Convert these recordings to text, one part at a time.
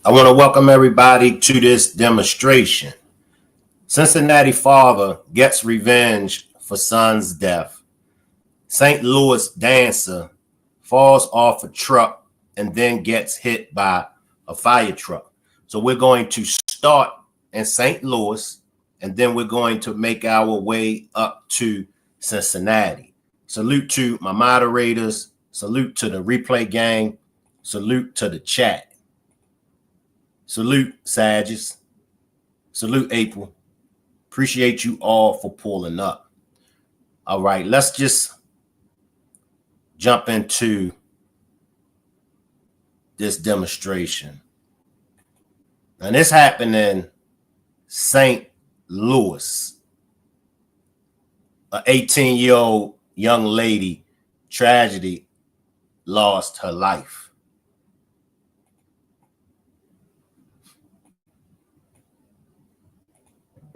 I want to welcome everybody to this demonstration. Cincinnati father gets revenge for son's death. St. Louis dancer falls off a truck and then gets hit by a fire truck. So we're going to start in St. Louis and then we're going to make our way up to Cincinnati. Salute to my moderators. Salute to the replay gang. Salute to the chat. Salute, Sages. Salute, April. Appreciate you all for pulling up. All right, let's just jump into this demonstration. And this happened in St. Louis. An 18-year-old young lady, tragedy, lost her life.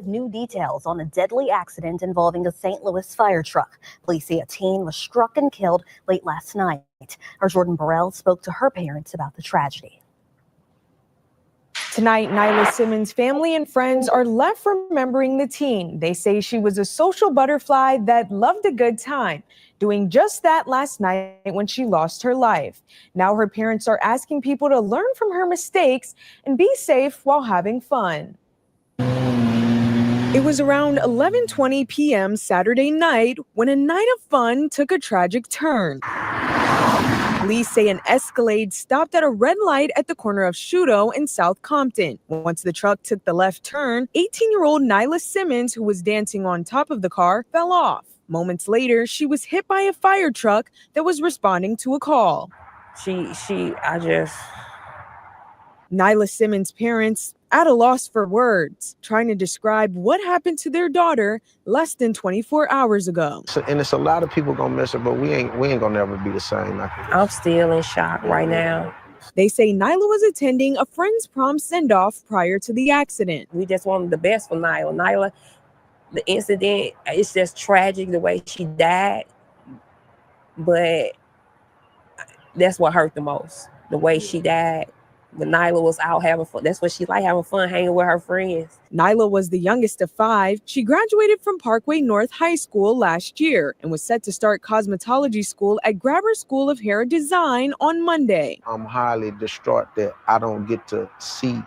New details on a deadly accident involving a St. Louis fire truck. Police say a teen was struck and killed late last night. Our Jordan Burrell spoke to her parents about the tragedy. Tonight, Nyla Simmons' family and friends are left remembering the teen. They say she was a social butterfly that loved a good time, doing just that last night when she lost her life. Now her parents are asking people to learn from her mistakes and be safe while having fun. It was around 11:20 p.m. Saturday night when a night of fun took a tragic turn. Police say an Escalade stopped at a red light at the corner of Shudo and South Compton. Once the truck took the left turn, 18-year-old Nyla Simmons, who was dancing on top of the car, fell off. Moments later, she was hit by a fire truck that was responding to a call. Nyla Simmons' parents at a loss for words, trying to describe what happened to their daughter less than 24 hours ago. And it's a lot of people gonna miss her, but we ain't gonna never be the same. I'm still in shock right now. They say Nyla was attending a friend's prom send-off prior to the accident. We just wanted the best for Nyla. Nyla, the incident, it's just tragic the way she died, but that's what hurt the most, the way she died. But Nyla was out having fun. That's what she liked, having fun, hanging with her friends. Nyla was the youngest of 5. She graduated from Parkway North High School last year and was set to start cosmetology school at Grabber School of Hair Design on Monday. I'm highly distraught that I don't get to see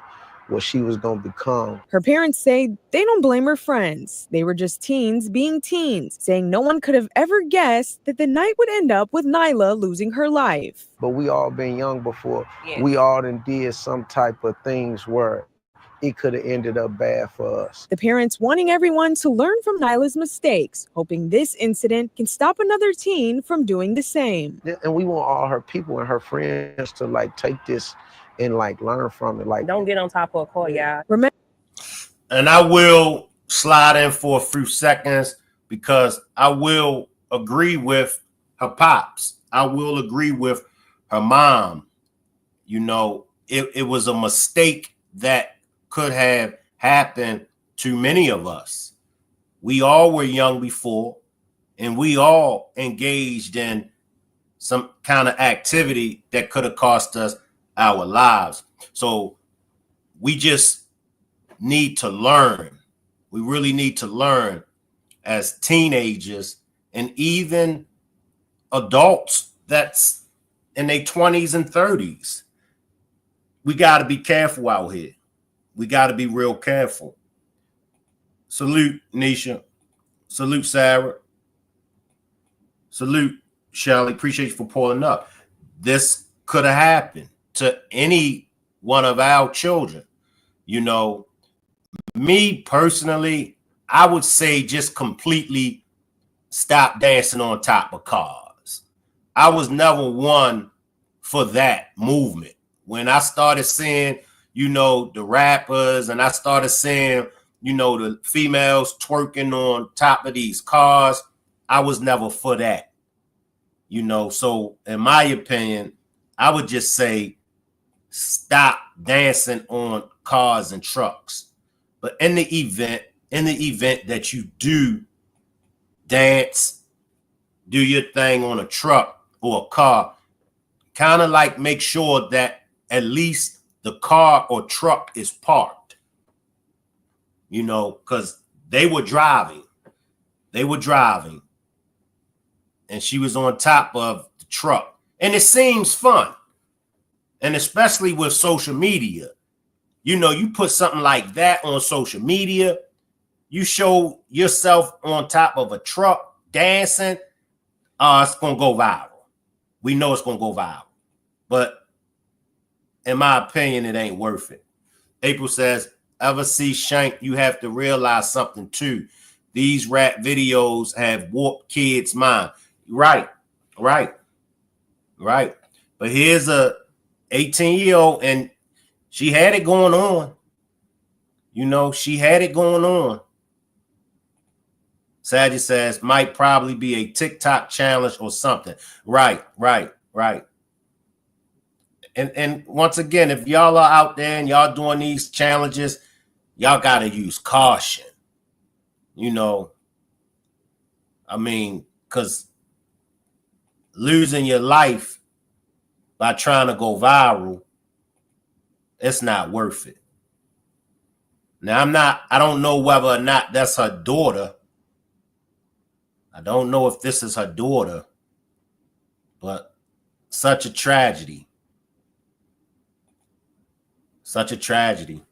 what she was gonna become. Her parents say they don't blame her friends. They were just teens being teens, saying no one could have ever guessed that the night would end up with Nyla losing her life. But we all been young before. Yes. We all done did some type of things where it could have ended up bad for us. The parents wanting everyone to learn from Nyla's mistakes, hoping this incident can stop another teen from doing the same. And we want all her people and her friends to take this and learn from it. Don't get on top of a car, y'all. Remember, And I will slide in for a few seconds because I will agree with her pops. I will agree with her mom. You know, it was a mistake that could have happened to many of us. We all were young before, and we all engaged in some kind of activity that could have cost us our lives. So we just need to learn. We really need to learn as teenagers and even adults that's in their 20s and 30s. We got to be careful out here. We got to be real careful. Salute, Nisha. Salute, Sarah. Salute, Shelly. Appreciate you for pulling up. This could have happened to any one of our children. You know, me personally, I would say just completely stop dancing on top of cars. I was never one for that movement. When I started seeing, the rappers and I started seeing, the females twerking on top of these cars, I was never for that. So in my opinion, I would just say stop dancing on cars and trucks. But in the event that you do dance, do your thing on a truck or a car, kind of make sure that at least the car or truck is parked. You know, because they were driving. And she was on top of the truck. And it seems fun. And especially with social media. You know, you put something like that on social media, you show yourself on top of a truck dancing, it's going to go viral. We know it's going to go viral. But in my opinion, it ain't worth it. April says, ever see Shank, you have to realize something too. These rap videos have warped kids' mind. Right. But here's a 18-year-old, and she had it going on. You know, she had it going on. Sadie says, might probably be a TikTok challenge or something. Right. And once again, if y'all are out there and y'all doing these challenges, y'all got to use caution. You know, I mean, because losing your life by trying to go viral, it's not worth it. Now, I don't know whether or not that's her daughter. I don't know if this is her daughter, but such a tragedy. Such a tragedy.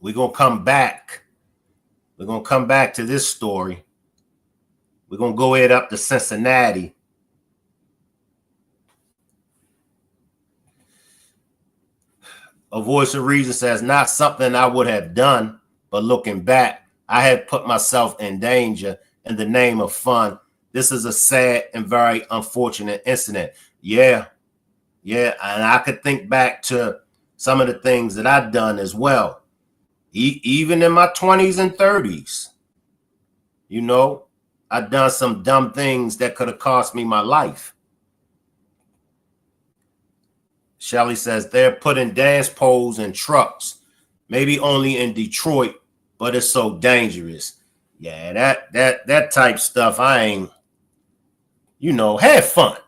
We're going to come back. We're going to come back to this story. We're going to go head up to Cincinnati. A voice of reason says, not something I would have done, but looking back, I had put myself in danger in the name of fun. This is a sad and very unfortunate incident. Yeah. And I could think back to some of the things that I've done as well. Even in my 20s and 30s, you know, I've done some dumb things that could have cost me my life. Shelly says they're putting dance poles in trucks, maybe only in Detroit, but it's so dangerous. Yeah, that type stuff, I ain't, you know, have fun.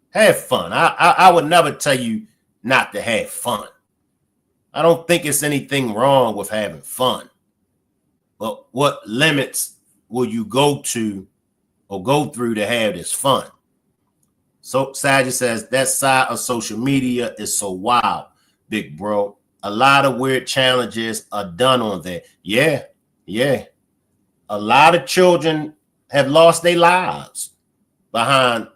Have fun. I would never tell you not to have fun. I don't think it's anything wrong with having fun. But what limits will you go to or go through to have this fun? So Sajid says that side of social media is so wild, big bro. A lot of weird challenges are done on there. Yeah. A lot of children have lost their lives behind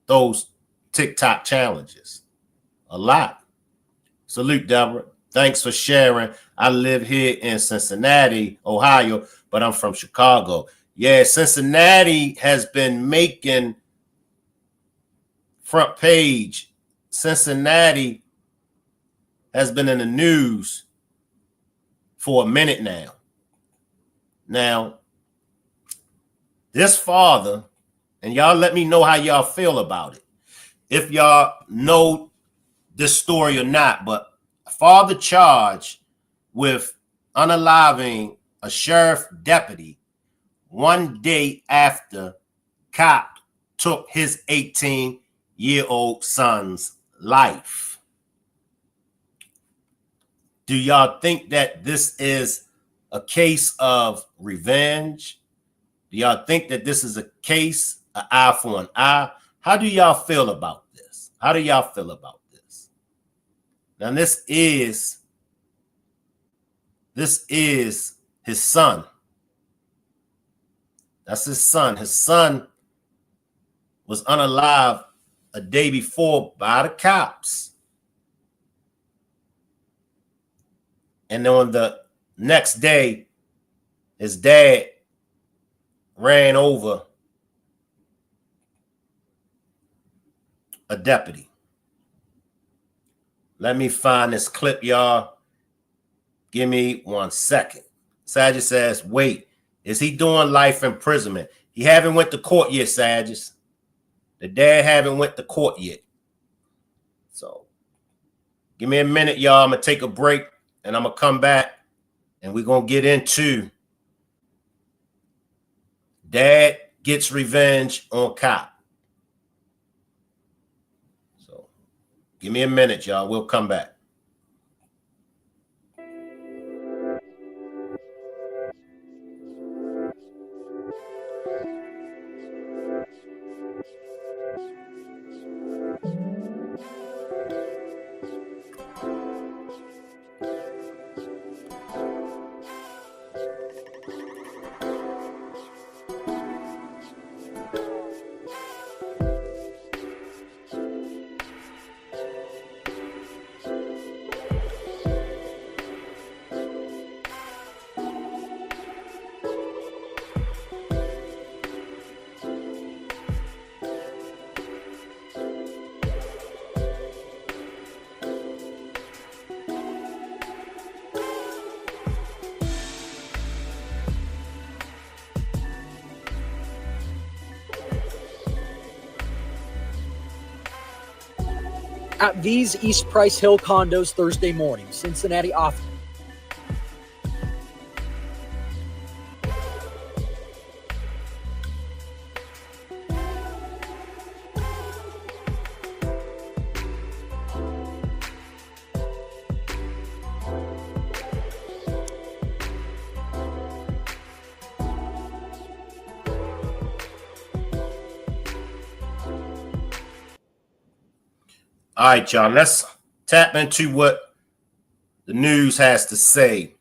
those TikTok challenges. A lot. Salute, Deborah. Thanks for sharing. I live here in Cincinnati, Ohio, but I'm from Chicago. Yeah, Cincinnati has been making front page. Cincinnati has been in the news for a minute now. Now, this father, and y'all let me know how y'all feel about it, if y'all know this story or not, but a father charged with unaliving a sheriff deputy one day after cop took his 18-year-old son's life. Do y'all think that this is a case of revenge? Do y'all think that this is a case, an eye for an eye? How do y'all feel about this? How do y'all feel about this? Now, this is his son. That's his son. His son was unalived a day before by the cops. And then on the next day, his dad ran over a deputy. Let me find this clip, y'all. Give me 1 second. Sajid says, wait, is he doing life imprisonment? He haven't went to court yet, Sajid. The dad haven't went to court yet. So give me a minute, y'all. I'm going to take a break and I'm going to come back and we're going to get into Dad gets revenge on cop. So give me a minute, y'all. We'll come back. At these East Price Hill condos Thursday morning, Cincinnati officers. All right, y'all, let's tap into what the news has to say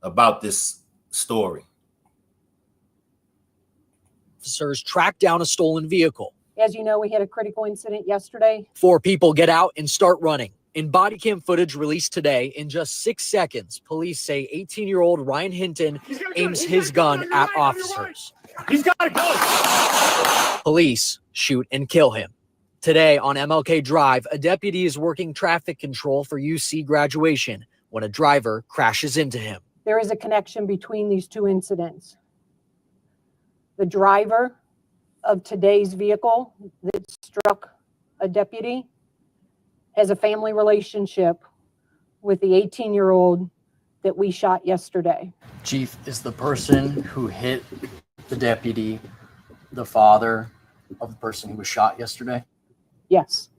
about this story. Officers track down a stolen vehicle. As you know, we had a critical incident yesterday. 4 people get out and start running. In body cam footage released today, in just 6 seconds, police say 18-year-old Ryan Hinton aims his gun at officers. He's got to go. Police shoot and kill him. Today on MLK Drive, a deputy is working traffic control for UC graduation when a driver crashes into him. There is a connection between these two incidents. The driver of today's vehicle that struck a deputy has a family relationship with the 18-year-old that we shot yesterday. Chief, is the person who hit the deputy the father of the person who was shot yesterday? Yes.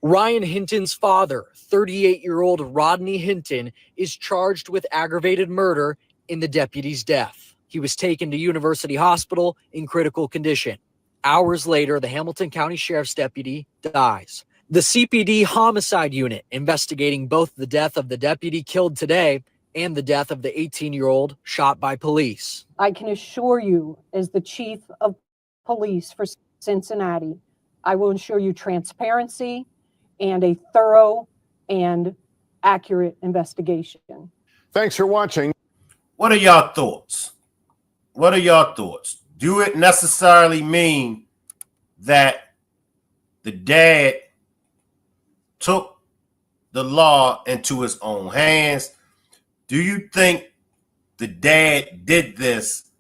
Ryan Hinton's father, 38-year-old Rodney Hinton, is charged with aggravated murder in the deputy's death. He was taken to University Hospital in critical condition. Hours later, the Hamilton County Sheriff's deputy dies. The CPD homicide unit investigating both the death of the deputy killed today and the death of the 18-year-old shot by police. I can assure you, as the chief of police for Cincinnati, I will ensure you transparency and a thorough and accurate investigation. Thanks for watching. What are y'all thoughts? What are y'all thoughts? Do it necessarily mean that the dad took the law into his own hands? Do you think the dad did this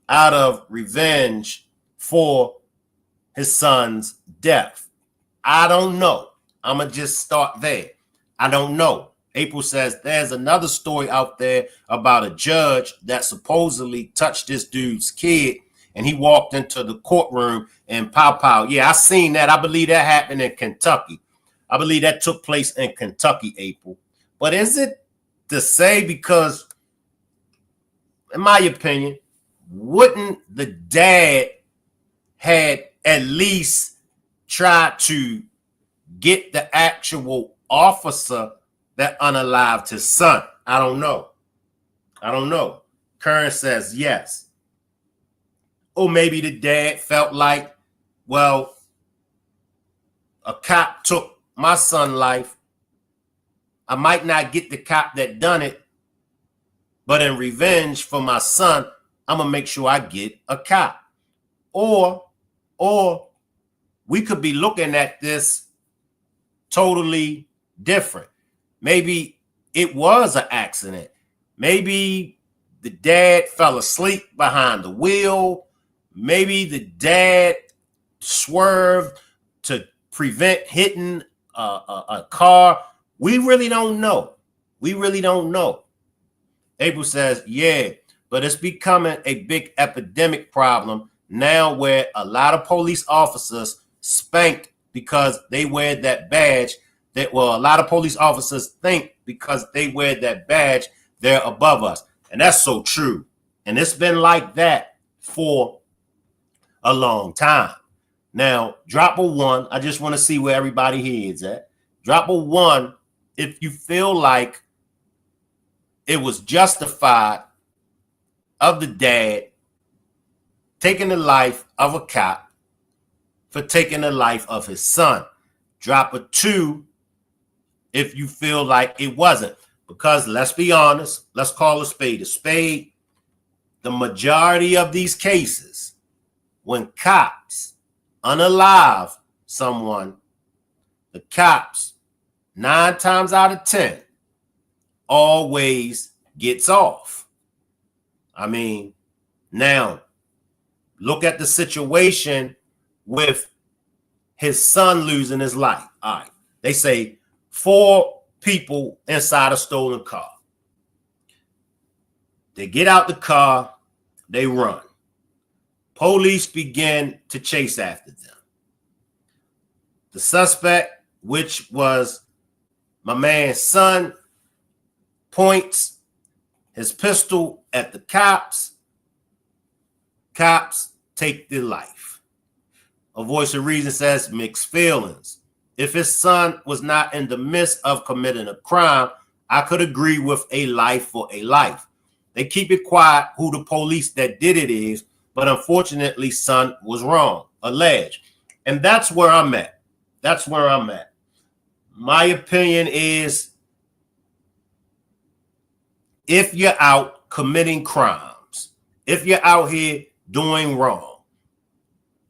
out of revenge for his son's death? I don't know. I'm going to just start there. I don't know. April says there's another story out there about a judge that supposedly touched this dude's kid and he walked into the courtroom and pow. Yeah, I seen that. I believe that happened in Kentucky. I believe that took place in Kentucky, April. But is it to say, because in my opinion, wouldn't the dad had at least tried to get the actual officer that unalived his son? I don't know. Kern says yes. Or maybe the dad felt like, well, a cop took my son's life. I might not get the cop that done it, but in revenge for my son, I'm going to make sure I get a cop. Or we could be looking at this totally different. Maybe it was an accident. Maybe the dad fell asleep behind the wheel. Maybe the dad swerved to prevent hitting a car. We really don't know. April says, yeah, but it's becoming a big epidemic problem now where a lot of police officers spanked because they wear that badge. A lot of police officers think because they wear that badge, they're above us. And that's so true. And it's been like that for a long time. Now, drop a one. I just want to see where everybody heads at. Drop a one if you feel like it was justified of the dad taking the life of a cop for taking the life of his son. Drop a two if you feel like it wasn't. Because let's be honest, let's call a spade a spade. The majority of these cases, when cops unalive someone, the cops 9 times out of 10 always gets off. I mean, now look at the situation with his son losing his life. All right, they say 4 people inside a stolen car. They get out the car, they run. Police begin to chase after them. The suspect, which was my man's son, points his pistol at the cops. Cops take their life. A voice of reason says mixed feelings. If his son was not in the midst of committing a crime, I could agree with a life for a life. They keep it quiet who the police that did it is, but unfortunately, son was wrong, alleged. And that's where I'm at. That's where I'm at. My opinion is if you're out committing crimes, if you're out here doing wrong,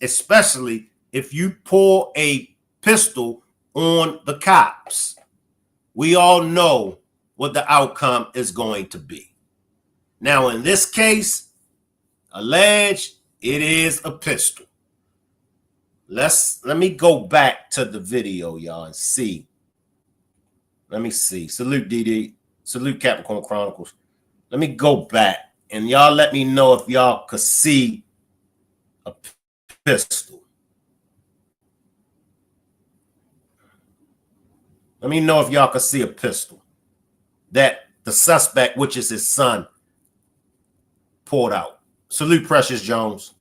especially if you pull a pistol on the cops, we all know what the outcome is going to be. Now, in this case, alleged, it is a pistol. Let me go back to the video, y'all, and see. Let me see. Salute DD. Salute Capricorn Chronicles. Let me go back and y'all let me know if y'all could see a pistol. Let me know if y'all could see a pistol that the suspect, which is his son, pulled out. Salute Precious Jones.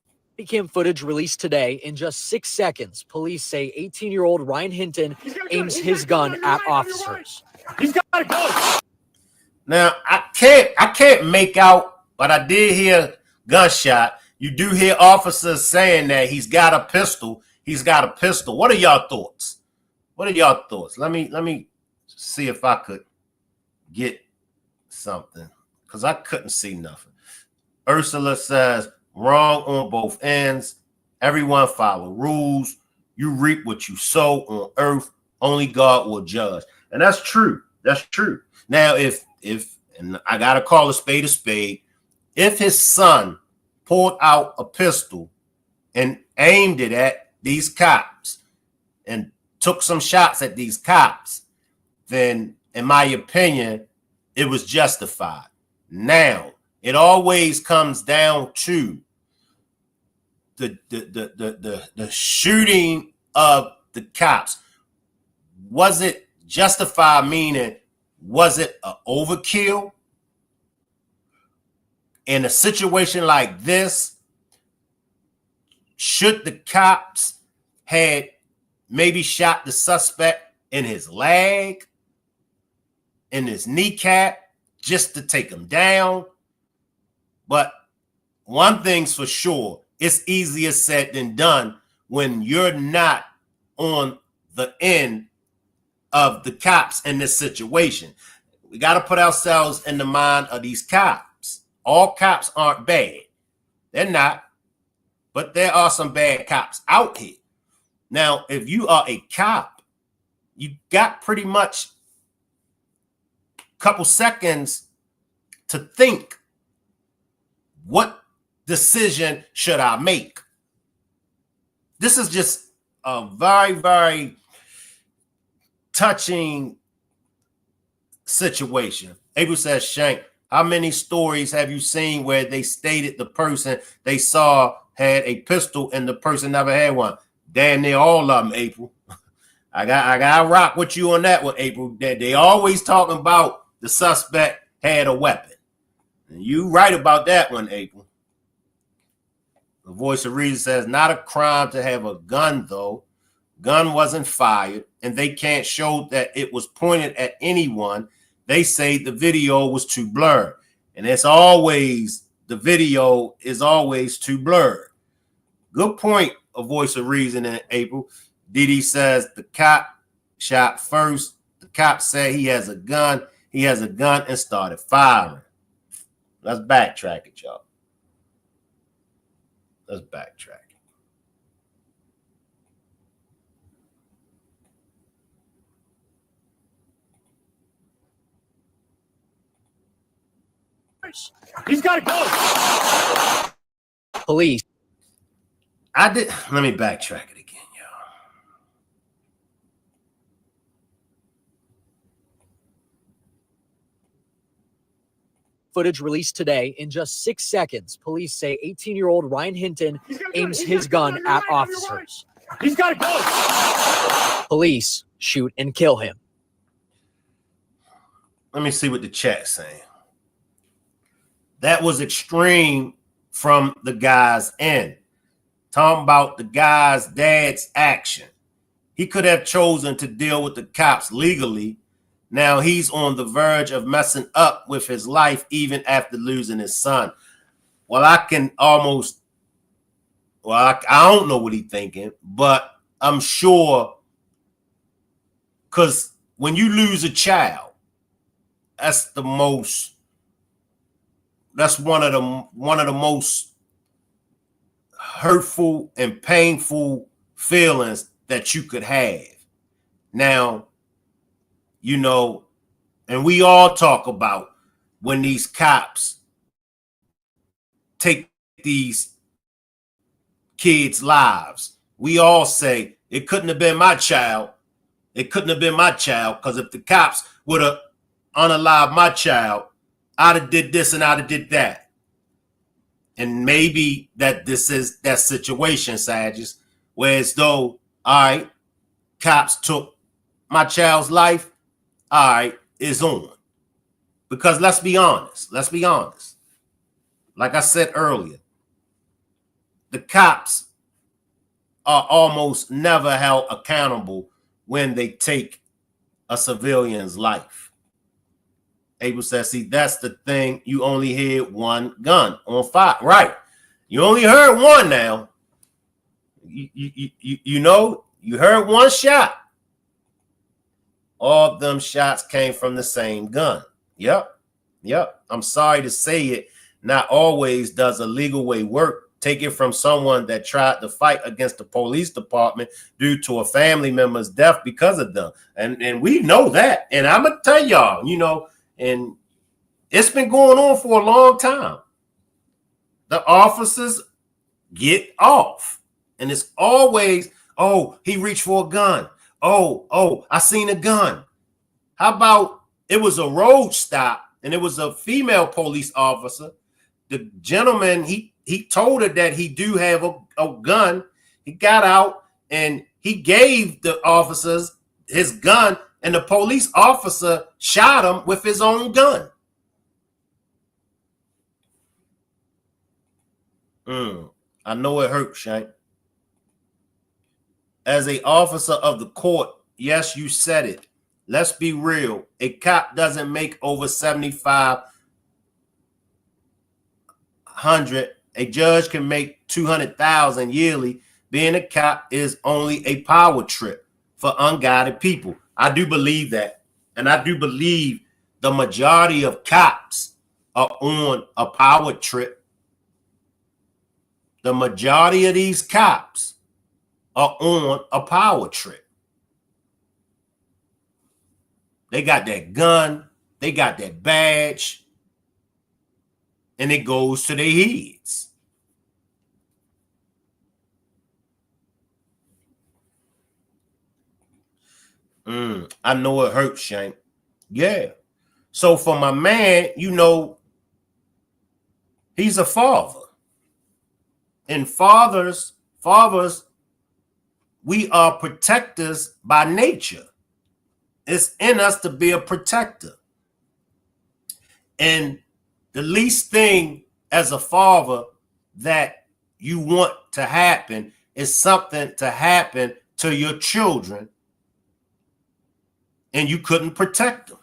Cam footage released today. In just 6 seconds, police say 18-year-old Ryan Hinton aims his gun at officers. He's got to go. Now, I can't make out, but I did hear gunshot. You do hear officers saying that he's got a pistol. He's got a pistol. What are y'all thoughts? What are y'all thoughts? Let me see if I could get something, because I couldn't see nothing. Ursula says, wrong on both ends. Everyone follow rules. You reap what you sow on earth. Only God will judge. And that's true. That's true. Now, if and I got to call a spade, if his son pulled out a pistol and aimed it at these cops and took some shots at these cops, then in my opinion, it was justified. Now, it always comes down to the shooting of the cops. Was it justified, meaning was it an overkill? In a situation like this, should the cops had maybe shot the suspect in his leg, in his kneecap, just to take him down? But one thing's for sure, it's easier said than done when you're not on the end of the cops in this situation. We got to put ourselves in the mind of these cops. All cops aren't bad. They're not. But there are some bad cops out here. Now, if you are a cop, you got pretty much a couple seconds to think, what decision should I make? This is just a very, very touching situation. Abel says, Shank, How many stories have you seen where they stated the person they saw had a pistol and the person never had one? Damn near all of them, April. I got rock with you on that one, April. That they always talking about the suspect had a weapon. And you right about that one, April. The voice of reason says, not a crime to have a gun, though. Gun wasn't fired, and they can't show that it was pointed at anyone. They say the video was too blurred. And it's always, the video is always too blurred. Good point, a voice of reason in April. Diddy says the cop shot first. The cop said he has a gun. He has a gun and started firing. Let's backtrack it, y'all. Let's backtrack. He's got to go. Police. Let me backtrack it again, y'all. Footage released today. In just 6 seconds, police say 18-year-old Ryan Hinton aims his gun at officers. He's got to go. Police shoot and kill him. Let me see what the chat's saying. That was extreme from the guy's end. Talking about the guy's dad's action. He could have chosen to deal with the cops legally. Now he's on the verge of messing up with his life even after losing his son. Well, I don't know what he's thinking, but I'm sure, because when you lose a child, that's one of the most hurtful and painful feelings that you could have. Now, you know, and we all talk about when these cops take these kids' lives. We all say, it couldn't have been my child. It couldn't have been my child, because if the cops would have unalived my child, I'd have did this and I'd have did that. And maybe that this is that situation, Sages, where as though, all right, cops took my child's life, all right, it's on. Because let's be honest. Like I said earlier, the cops are almost never held accountable when they take a civilian's life. Abel says, see, that's the thing. You only heard one gun on fire. Right. You only heard one now. You know, you heard one shot. All of them shots came from the same gun. Yep. I'm sorry to say it. Not always does a legal way work. Take it from someone that tried to fight against the police department due to a family member's death because of them. And we know that. And I'm going to tell y'all, you know, and it's been going on for a long time. The officers get off. And it's always, oh, he reached for a gun. Oh, I seen a gun. How about it was a road stop and it was a female police officer. The gentleman, he told her that he do have a gun. He got out and he gave the officers his gun, and the police officer shot him with his own gun. I know it hurts, Shank. As an officer of the court, yes, you said it. Let's be real. A cop doesn't make over $7,500. A judge can make $200,000 yearly. Being a cop is only a power trip for unguided people. I do believe that. And I do believe the majority of cops are on a power trip. The majority of these cops are on a power trip. They got that gun, they got that badge, and it goes to their heads. I know it hurts, Shank. Yeah. So for my man, you know, He's a father. And fathers, we are protectors by nature. It's in us to be a protector. And the least thing as a father that you want to happen is something to happen to your children and you couldn't protect them.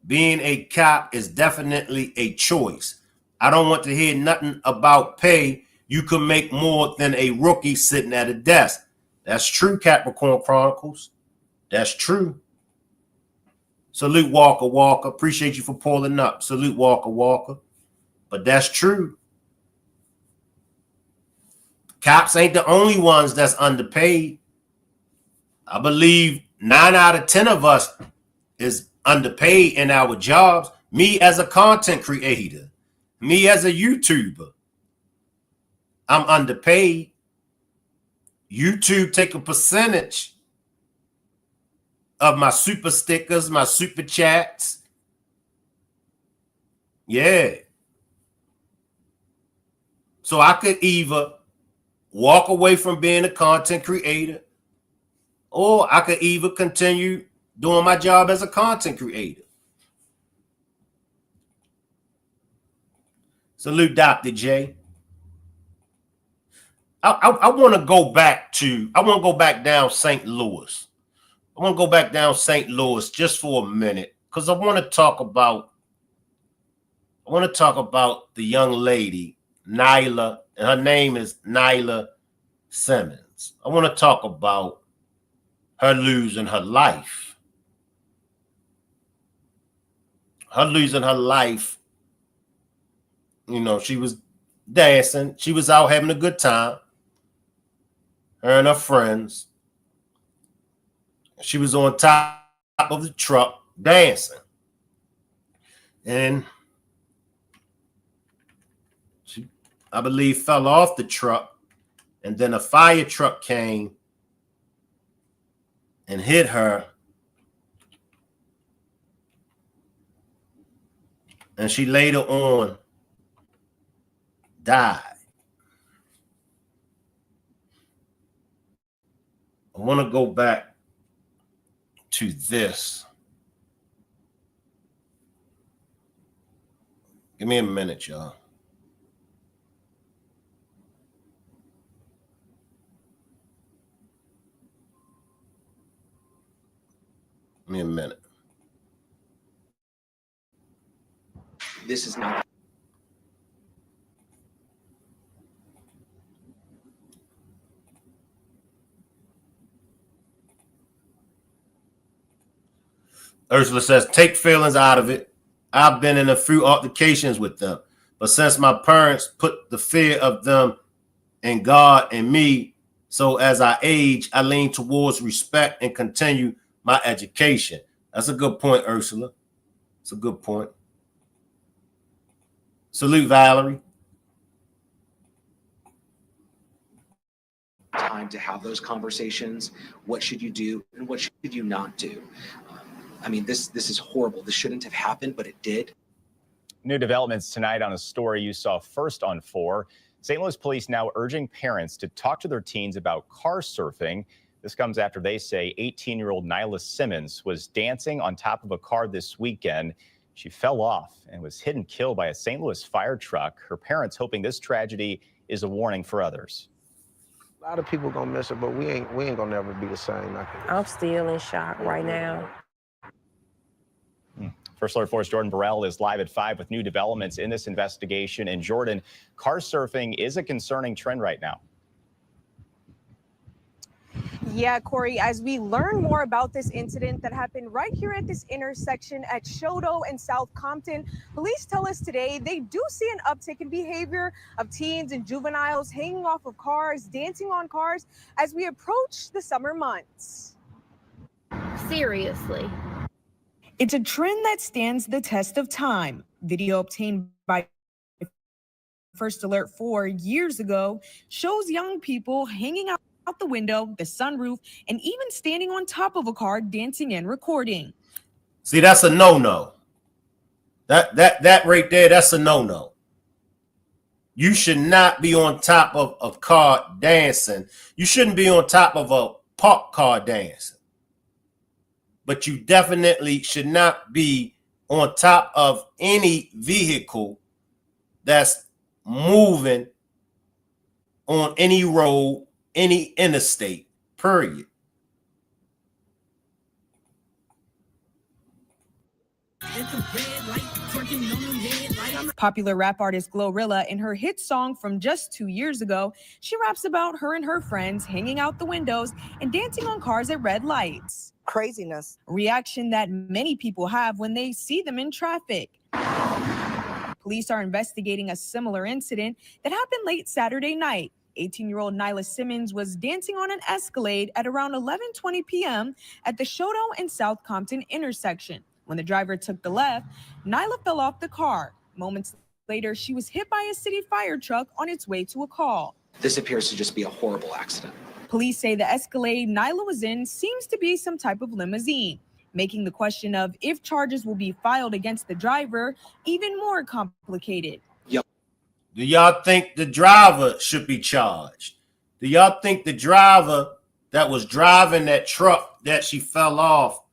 Being a cop is definitely a choice. I don't want to hear nothing about pay. You can make more than a rookie sitting at a desk. That's true, Capricorn Chronicles. That's true. Salute Walker Walker. Appreciate you for pulling up. Salute Walker Walker. But that's true. Cops ain't the only ones that's underpaid. I believe 9 out of 10 of us is underpaid in our jobs. Me as a content creator, me as a YouTuber, I'm underpaid. YouTube take a percentage of my super stickers, my super chats. Yeah. So I could either walk away from being a content creator, or I could either continue doing my job as a content creator. Salute Dr. J. I want to go back down St. Louis. I want to go back down St. Louis just for a minute because I want to talk about the young lady, Nyla, and her name is Nyla Simmons. I want to talk about her losing her life. Her losing her life. You know, she was dancing. She was out having a good time. Her and her friends. She was on top of the truck dancing. And she, I believe, fell off the truck. And then a fire truck came and hit her. And she later on died. I want to go back to this. Give me a minute, y'all. Give me a minute. This is not. Ursula says, take feelings out of it. I've been in a few altercations with them. But since my parents put the fear of them in God and me, so as I age, I lean towards respect and continue my education. That's a good point, Ursula. It's a good point. Salute, Valerie. Time to have those conversations. What should you do and what should you not do? I mean, this is horrible. This shouldn't have happened, but it did. New developments tonight on a story you saw first on 4. St. Louis police now urging parents to talk to their teens about car surfing. This comes after they say 18-year-old Nyla Simmons was dancing on top of a car this weekend. She fell off and was hit and killed by a St. Louis fire truck. Her parents hoping this tragedy is a warning for others. A lot of people gonna miss it, but we ain't gonna never be the same. I'm still in shock right now. First Alert Force Jordan Burrell is live at 5 with new developments in this investigation. And Jordan, car surfing is a concerning trend right now. Yeah, Corey, as we learn more about this incident that happened right here at this intersection at Choteau and South Compton, police tell us today they do see an uptick in behavior of teens and juveniles hanging off of cars, dancing on cars as we approach the summer months. Seriously. It's a trend that stands the test of time. Video obtained by First Alert 4 years ago shows young people hanging out the window, the sunroof, and even standing on top of a car dancing and recording. See, that's a no-no. That right there, that's a no-no. You should not be on top of a car dancing. You shouldn't be on top of a parked car dancing. But you definitely should not be on top of any vehicle that's moving on any road, any interstate, period. Popular rap artist Glorilla, in her hit song from just 2 years ago, she raps about her and her friends hanging out the windows and dancing on cars at red lights. Craziness. Reaction that many people have when they see them in traffic. Police are investigating a similar incident that happened late Saturday night. 18-year-old Nyla Simmons was dancing on an Escalade at around 11:20 p.m. at the Shoto and South Compton intersection. When the driver took the left, Nyla fell off the car. Moments later, she was hit by a city fire truck on its way to a call. This appears to just be a horrible accident. Police say the Escalade Nyla was in seems to be some type of limousine, making the question of if charges will be filed against the driver even more complicated. Do y'all think the driver should be charged? Do y'all think the driver that was driving that truck that she fell off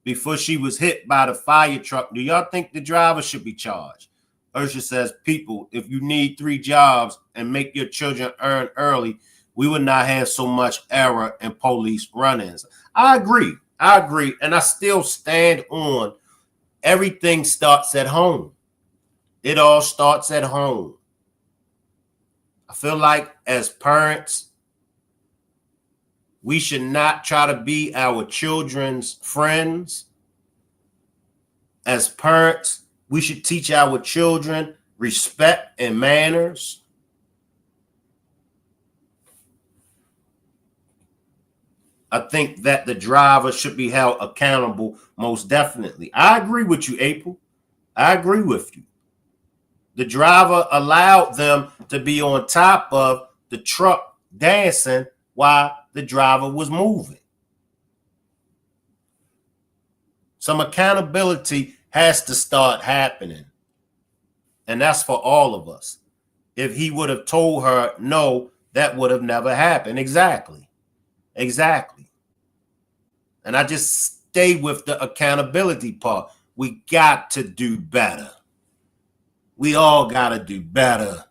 before she was hit by the fire truck, do y'all think the driver should be charged? Ursha says, people, if you need 3 jobs and make your children earn early, we would not have so much error in police run-ins. I agree. And I still stand on everything starts at home. It all starts at home. I feel like as parents, we should not try to be our children's friends. As parents, we should teach our children respect and manners. I think that the driver should be held accountable, most definitely. I agree with you, April. I agree with you. The driver allowed them to be on top of the truck dancing while the driver was moving. Some accountability has to start happening. And that's for all of us. If he would have told her no, that would have never happened. Exactly. And I just stay with the accountability part. We got to do better. We all got to do better.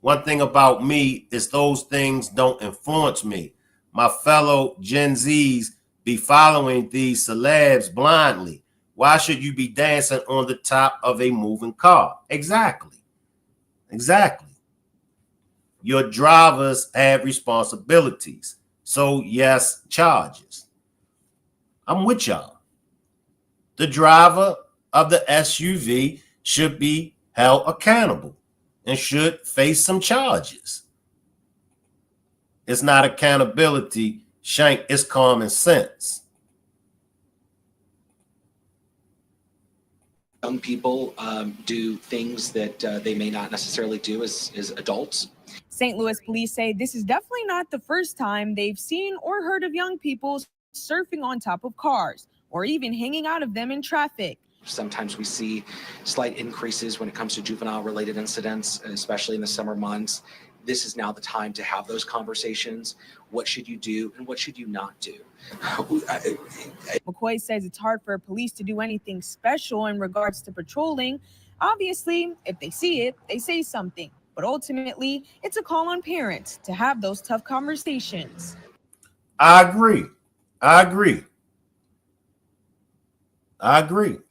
One thing about me is those things don't influence me. My fellow Gen Zs be following these celebs blindly. Why should you be dancing on the top of a moving car? Exactly. Your drivers have responsibilities. So yes, charges. I'm with y'all. The driver of the SUV should be held accountable and should face some charges. It's not accountability, Shank, it's common sense. Young people do things that they may not necessarily do as adults. St. Louis police say this is definitely not the first time they've seen or heard of young people surfing on top of cars or even hanging out of them in traffic. Sometimes we see slight increases when it comes to juvenile-related incidents, especially in the summer months. This is now the time to have those conversations. What should you do and what should you not do? McCoy says it's hard for police to do anything special in regards to patrolling. Obviously, if they see it, they say something. But ultimately, it's a call on parents to have those tough conversations. I agree. I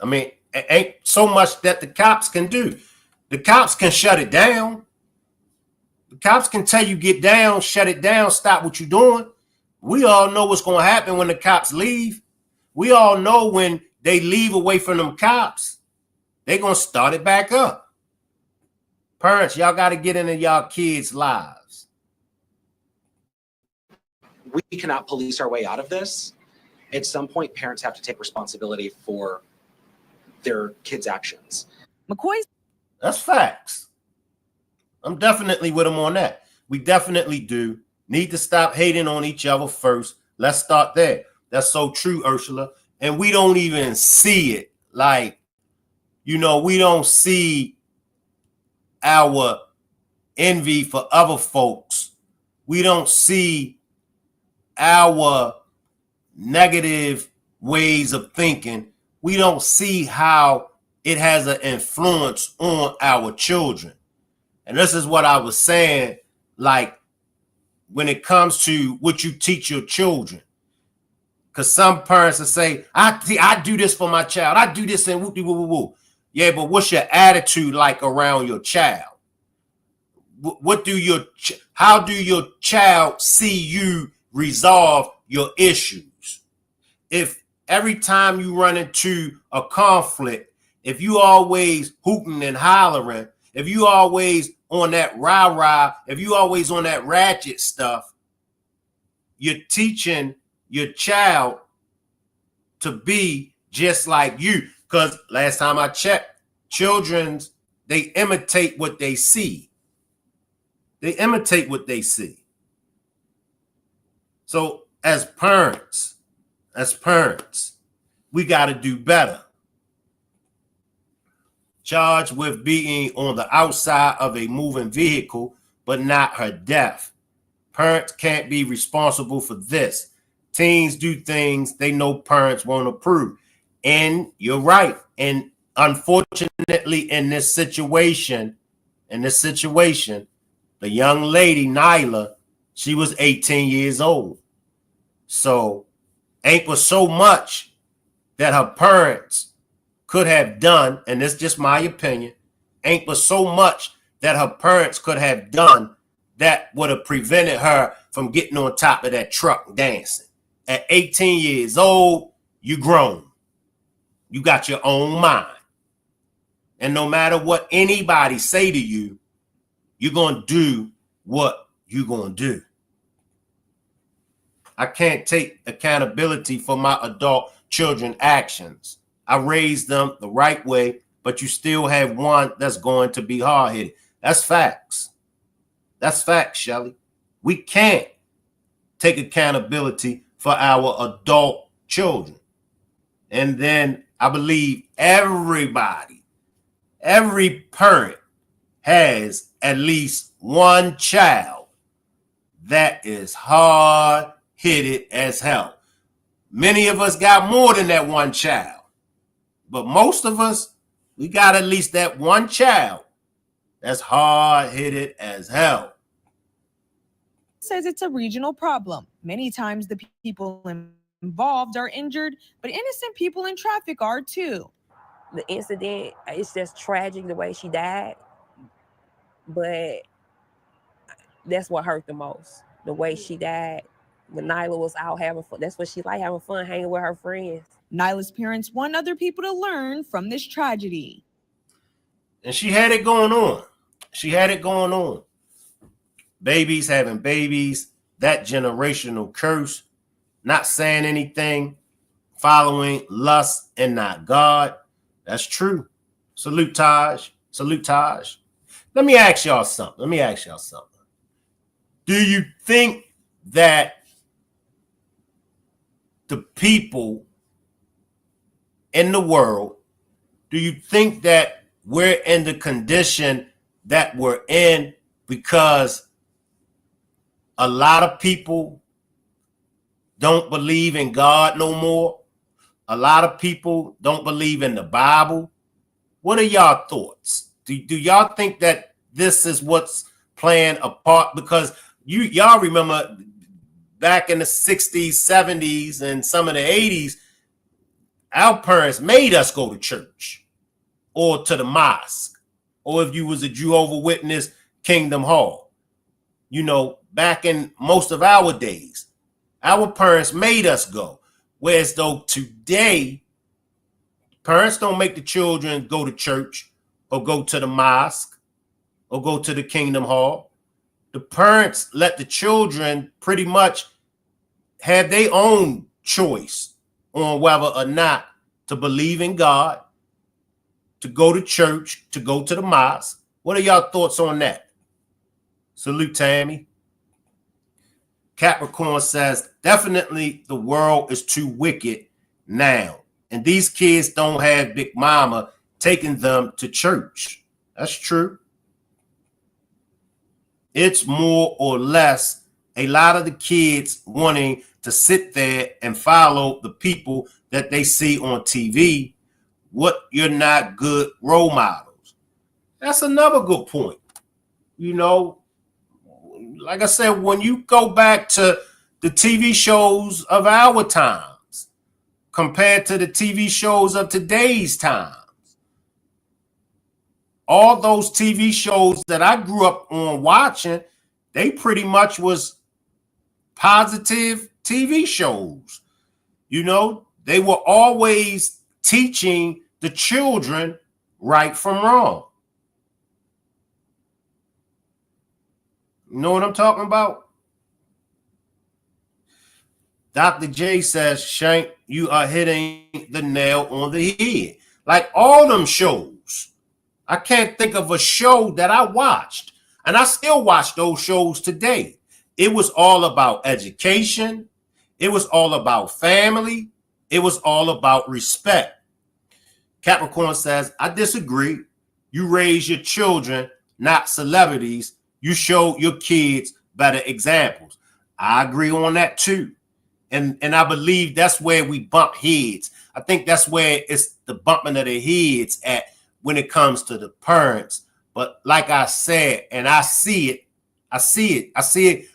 mean, it ain't so much that the cops can do. The cops can shut it down. The cops can tell you get down, shut it down, stop what you're doing. We all know what's going to happen when the cops leave. We all know when they leave away from them cops, they're going to start it back up. Parents, y'all got to get into y'all kids' lives. We cannot police our way out of this. At some point, parents have to take responsibility for their kids' actions. That's facts. I'm definitely with him on that. We definitely do need to stop hating on each other first. Let's start there. That's so true, Ursula. And we don't even see it. Like, You know, we don't see our envy for other folks. We don't see our negative ways of thinking. We don't see how it has an influence on our children. And this is what I was saying, like when it comes to what you teach your children. Because some parents will say, I do this for my child. I do this and whoop woo woo woo. Yeah, but what's your attitude like around your child? How do your child see you resolve your issues? If every time you run into a conflict, if you always hooting and hollering, if you always on that rah-rah, if you always on that ratchet stuff, you're teaching your child to be just like you. Because last time I checked, they imitate what they see. They imitate what they see. So as parents, we got to do better. Charged with being on the outside of a moving vehicle, but not her death. Parents can't be responsible for this. Teens do things they know parents won't approve. And you're right. And unfortunately, in this situation, the young lady, Nyla, she was 18 years old. So ain't was so much that her parents could have done, and this is just my opinion, ain't was so much that her parents could have done that would have prevented her from getting on top of that truck and dancing. At 18 years old, you grown. You got your own mind. And no matter what anybody say to you, you're going to do what you're going to do. I can't take accountability for my adult children's actions. I raised them the right way, but you still have one that's going to be hard-headed. That's facts. That's facts, Shelly. We can't take accountability for our adult children. And then I believe every parent has at least one child that is hard-headed as hell. Many of us got more than that one child, but most of us, we got at least that one child that's hard-headed as hell. Says it's a regional problem. Many times the people involved are injured, but innocent people in traffic are too. The incident, it's just tragic the way she died, but that's what hurt the most. The way she died, when Nyla was out having fun. That's what she liked, having fun, hanging with her friends. Nyla's parents want other people to learn from this tragedy. And she had it going on. Babies having babies, that generational curse, not saying anything, following lust and not God. That's true. Salute Taj. Let me ask y'all something. Do you think that the people in the world, do you think that we're in the condition that we're in because a lot of people don't believe in God no more? A lot of people don't believe in the Bible. What are y'all thoughts? Do y'all think that this is what's playing a part? Because y'all remember back in the 60s, 70s, and some of the 80s, our parents made us go to church or to the mosque, or if you was a Jehovah's Witness, Kingdom Hall. You know, back in most of our days, our parents made us go. Whereas though today, parents don't make the children go to church or go to the mosque or go to the Kingdom Hall. The parents let the children pretty much have their own choice on whether or not to believe in God, to go to church, to go to the mosque. What are y'all thoughts on that? Salute, Tammy. Capricorn says, definitely the world is too wicked now. And these kids don't have Big Mama taking them to church. That's true. It's more or less a lot of the kids wanting to sit there and follow the people that they see on TV. What you're not good role models. That's another good point. You know, like I said, when you go back to the TV shows of our times compared to the TV shows of today's times, all those TV shows that I grew up on watching, they pretty much was positive TV shows. You know, they were always teaching the children right from wrong. You know what I'm talking about? Dr. J says, Shank, you are hitting the nail on the head. Like all them shows. I can't think of a show that I watched, and I still watch those shows today. It was all about education. It was all about family. It was all about respect. Capricorn says, I disagree. You raise your children, not celebrities. You show your kids better examples. I agree on that too. And I believe that's where we bump heads. I think that's where it's the bumping of the heads at when it comes to the parents. But like I said, and I see it.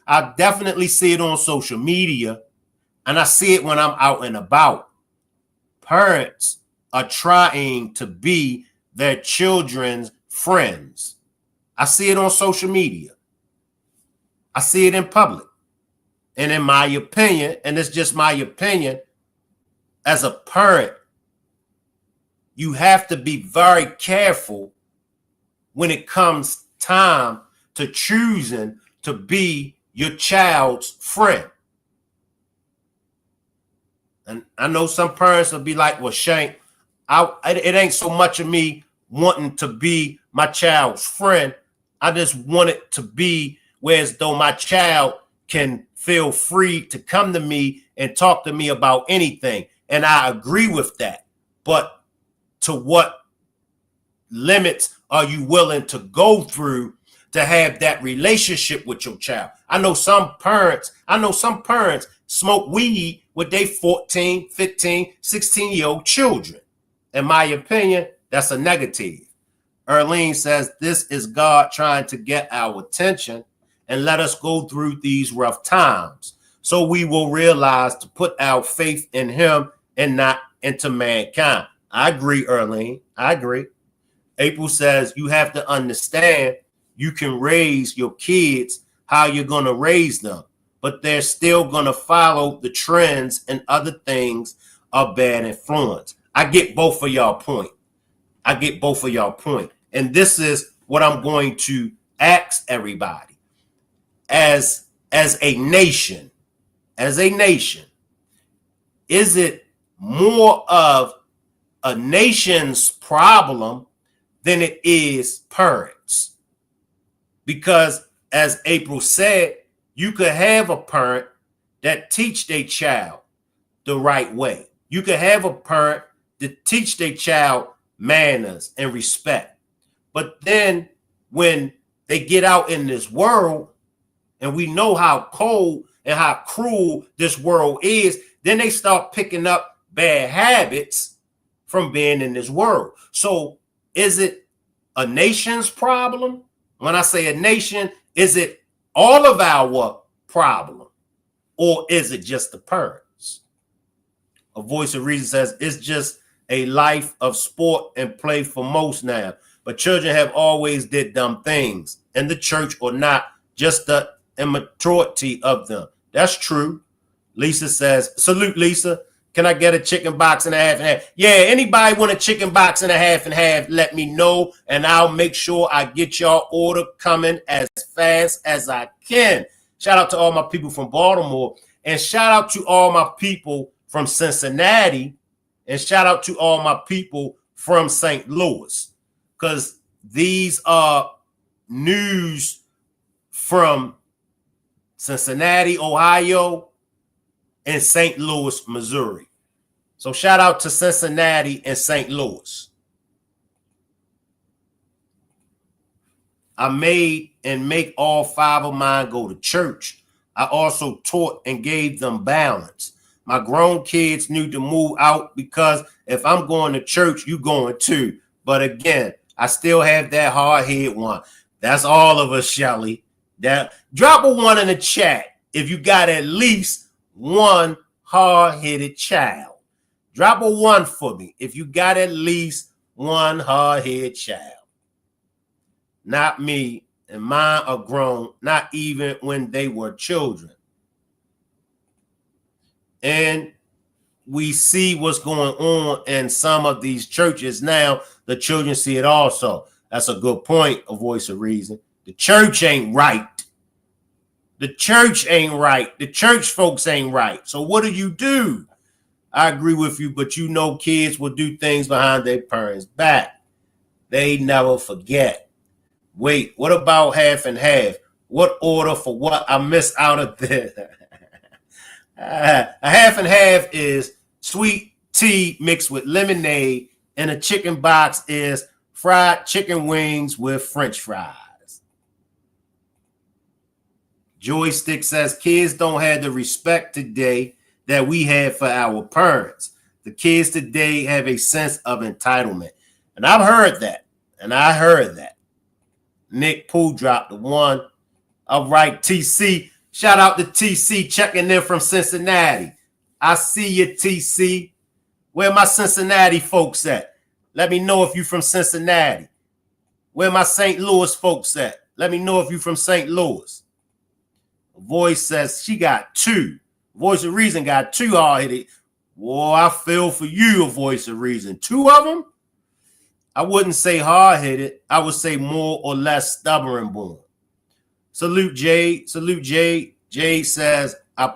I definitely see it on social media, and I see it when I'm out and about. Parents are trying to be their children's friends. I see it on social media. I see it in public. And in my opinion, and it's just my opinion, as a parent, you have to be very careful when it comes time to choosing to be your child's friend. And I know some parents will be like, well, Shank, it ain't so much of me wanting to be my child's friend. I just want it to be whereas though my child can feel free to come to me and talk to me about anything. And I agree with that. But to what limits are you willing to go through to have that relationship with your child? I know some parents smoke weed with their 14, 15, 16-year-old children. In my opinion, that's a negative. Erlene says, this is God trying to get our attention and let us go through these rough times so we will realize to put our faith in him and not into mankind. I agree, Erlene. I agree. April says, you have to understand you can raise your kids how you're going to raise them, but they're still going to follow the trends and other things of bad influence. I get both of y'all point. And this is what I'm going to ask everybody. As a nation, is it more of a nation's problem than it is parents? Because as April said, you could have a parent that teach their child the right way. You could have a parent that teach their child manners and respect. But then when they get out in this world, and we know how cold and how cruel this world is, then they start picking up bad habits from being in this world. So is it a nation's problem? When I say a nation, is it all of our problem? Or is it just the parents? A voice of reason says it's just a life of sport and play for most now. But children have always did dumb things in the church or not, just the immaturity of them. That's true. Lisa says, salute, Lisa. Can I get a chicken box and a half and half? Yeah, anybody want a chicken box and a half and half, let me know, and I'll make sure I get y'all order coming as fast as I can. Shout out to all my people from Baltimore, and shout out to all my people from Cincinnati, and shout out to all my people from St. Louis, because these are news from Cincinnati, Ohio, and St. Louis, Missouri. So shout out to Cincinnati and St. Louis. I made and make all 5 of mine go to church. I also taught and gave them balance. My grown kids need to move out because if I'm going to church, you going too. But again, I still have that hard-headed one. That's all of us, Shelly. Drop a 1 in the chat if you got at least one hard-headed child. Drop a 1 for me if you got at least one hard-headed child. Not me, and mine are grown, not even when they were children. And we see what's going on in some of these churches now. The children see it also. That's a good point, a voice of reason. The church ain't right. The church ain't right. The church folks ain't right. So what do? I agree with you, but you know kids will do things behind their parents' back. They never forget. Wait, what about half and half? What order for what? I missed out of this. A half and half is sweet tea mixed with lemonade, and a chicken box is fried chicken wings with French fries. Joystick says kids don't have the respect today that we had for our parents. The kids today have a sense of entitlement. And I've heard that. And I heard that. Nick Pooh dropped the 1. All right, TC. Shout out to TC checking in from Cincinnati. I see you, TC. Where my Cincinnati folks at? Let me know if you from Cincinnati. Where my St. Louis folks at? Let me know if you from St. Louis. A voice says she got 2. Voice of Reason got 2 hard-headed. Boy, I feel for you, a voice of reason. 2 of them? I wouldn't say hard-headed. I would say more or less stubborn born. Salute Jade. Salute Jade. Jade says, I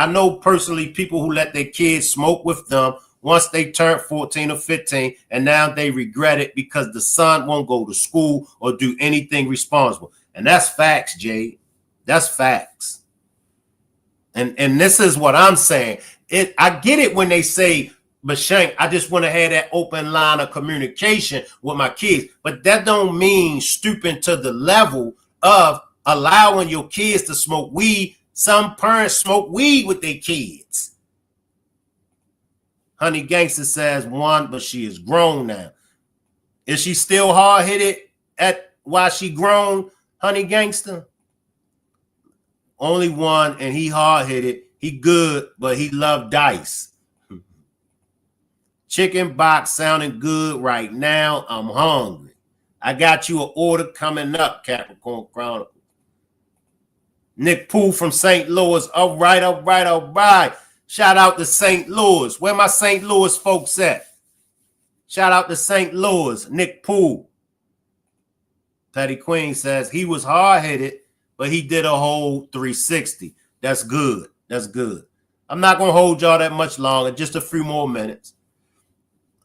know personally people who let their kids smoke with them once they turn 14 or 15, and now they regret it because the son won't go to school or do anything responsible. And that's facts, Jade. That's facts. And this is what I'm saying. I get it when they say, but Shank, I just want to have that open line of communication with my kids. But that don't mean stooping to the level of allowing your kids to smoke weed. Some parents smoke weed with their kids. Honey Gangster says 1, but she is grown now. Is she still hard-headed while she grown, Honey Gangster? Only 1, and he hard-headed. He good, but he love dice. Chicken box sounding good right now. I'm hungry. I got you an order coming up, Capricorn Chronicle. Nick Pooh from St. Louis. All right. Shout out to St. Louis. Where my St. Louis folks at? Shout out to St. Louis. Nick Pooh. Petty Queen says he was hard-headed, but he did a whole 360. That's good. That's good. I'm not going to hold y'all that much longer. Just a few more minutes.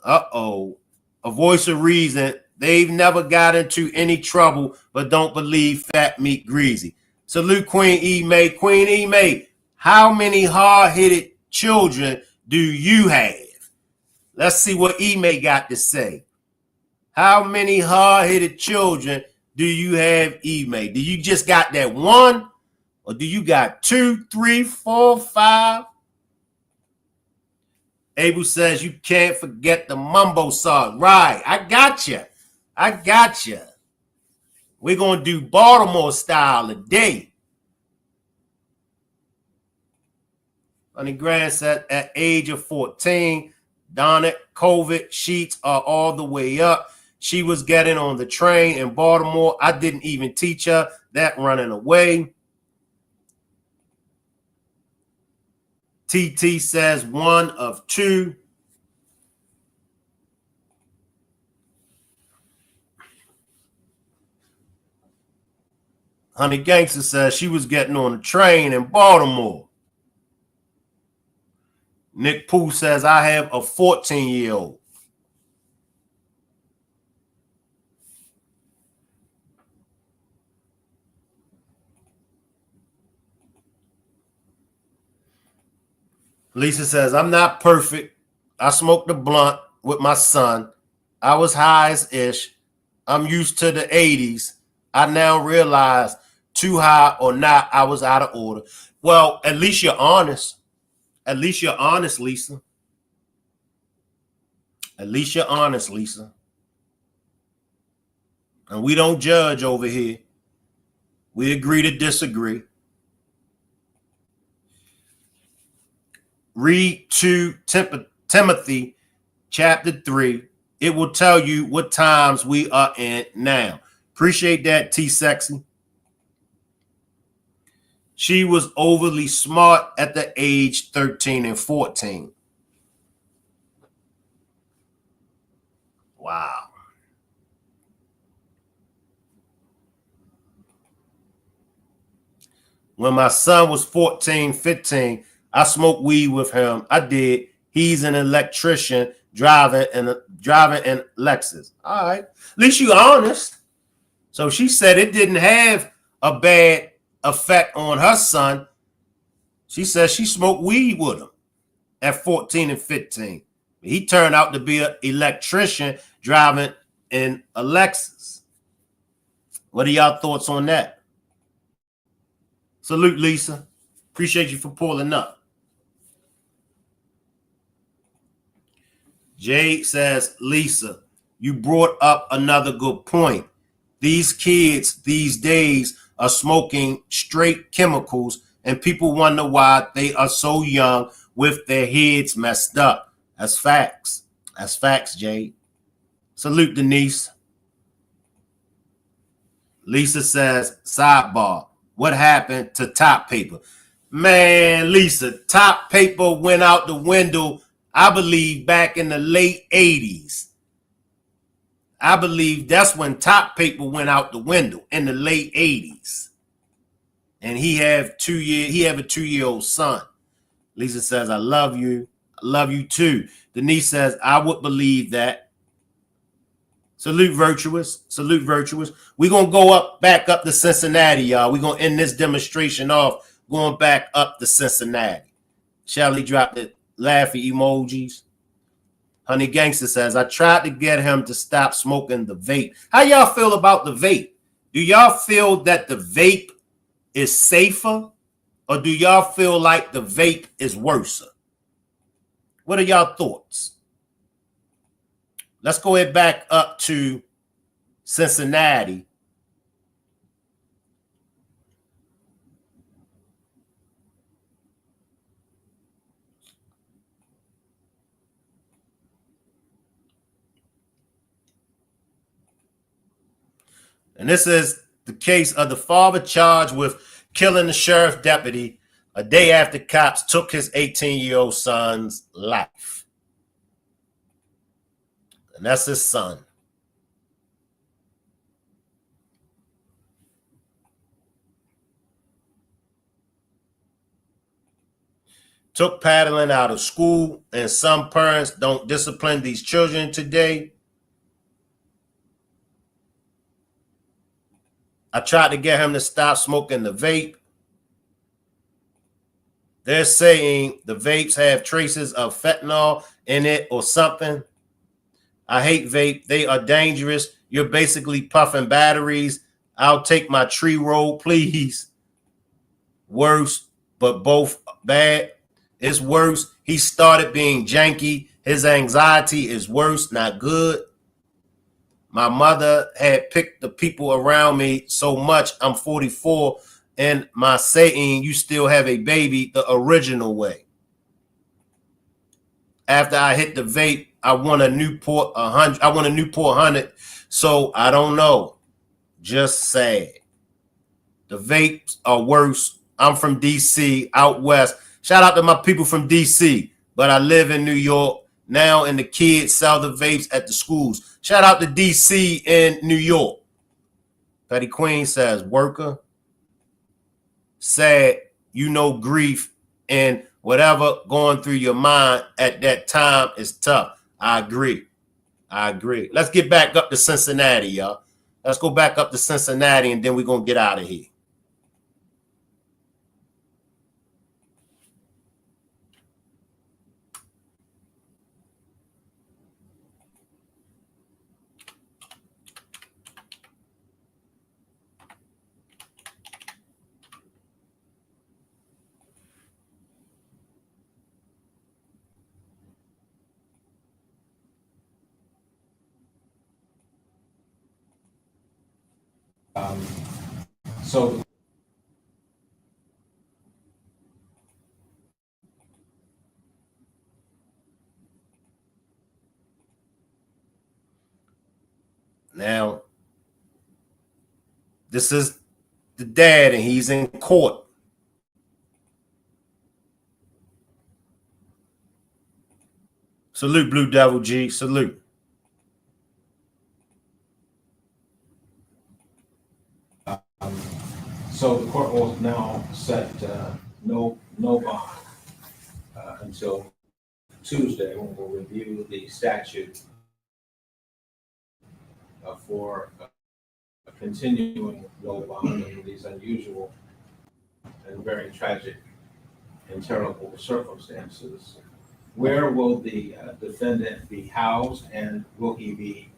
Uh-oh. A voice of reason. They've never got into any trouble, but don't believe fat meat greasy. Salute Queen E. May. Queen E. May, how many hard-headed children do you have? Let's see what E. May got to say. How many hard-headed children do you have, E. May? Do you just got that 1? Or do you got 2, 3, 4, 5? Abel says you can't forget the mumbo sauce. Right. I got you. We're going to do Baltimore style today. Honey Grant said at age of 14, Donna COVID sheets are all the way up. She was getting on the train in Baltimore. I didn't even teach her that running away. TT says 1 of 2. Honey Gangster says she was getting on the train in Baltimore. Nick Pooh says I have a 14-year-old. Lisa says, I'm not perfect. I smoked a blunt with my son. I was high as ish. I'm used to the 80s. I now realize too high or not, I was out of order. Well, at least you're honest. At least you're honest, Lisa. At least you're honest, Lisa. And we don't judge over here. We agree to disagree. Read 2 Timothy chapter 3. It will tell you what times we are in now. Appreciate that, T-Sexy. She was overly smart at the age 13 and 14. Wow. When my son was 14, 15, I smoked weed with him. I did. He's an electrician driving in Lexus. All right. At least you honest. So she said it didn't have a bad effect on her son. She said she smoked weed with him at 14 and 15. He turned out to be an electrician driving in a Lexus. What are y'all thoughts on that? Salute, Lisa. Appreciate you for pulling up. Jade says, Lisa, you brought up another good point. These kids these days are smoking straight chemicals, and people wonder why they are so young with their heads messed up. That's facts. That's facts, Jade. Salute, Denise. Lisa says, sidebar, what happened to top paper? Man, Lisa, top paper went out the window, I believe, back in the late 80s. I believe that's when top paper went out the window, in the late 80s. And he have a 2-year-old son. Lisa says, I love you. I love you too. Denise says, I would believe that. Salute, Virtuous. Salute, Virtuous. We're going to go back up to Cincinnati, y'all. We're going to end this demonstration off going back up to Cincinnati. Shelly dropped the laughy emojis. Honey Gangster says, I tried to get him to stop smoking the vape. How y'all feel about the vape? Do y'all feel that the vape is safer, or do y'all feel like the vape is worse? What are y'all thoughts? Let's go ahead back up to Cincinnati. And this is the case of the father charged with killing the sheriff deputy a day after cops took his 18-year-old son's life. And that's his son. Took paddling out of school, and some parents don't discipline these children today. I tried to get him to stop smoking the vape. They're saying the vapes have traces of fentanyl in it or something. I hate vape. They are dangerous. You're basically puffing batteries. I'll take my tree roll, please. Worse, but both bad. It's worse. He started being janky. His anxiety is worse, not good. My mother had picked the people around me so much. I'm 44, and my saying, you still have a baby, the original way. After I hit the vape, I want a Newport 100. I want a Newport 100. So I don't know. Just sad. The vapes are worse. I'm from DC, out west. Shout out to my people from DC, but I live in New York now, and the kids sell the vapes at the schools. Shout out to DC and New York. Petty Queen says, worker, sad, you know, grief and whatever going through your mind at that time is tough. I agree. I agree. Let's get back up to Cincinnati, y'all. Let's go back up to Cincinnati, and then we're going to get out of here. So now, this is the dad, and he's in court. Salute, Blue Devil G. Salute. So the court will now set no bond until Tuesday, when we'll review the statute for continuing no bond under these unusual and very tragic and terrible circumstances. Where will the defendant be housed, and will he be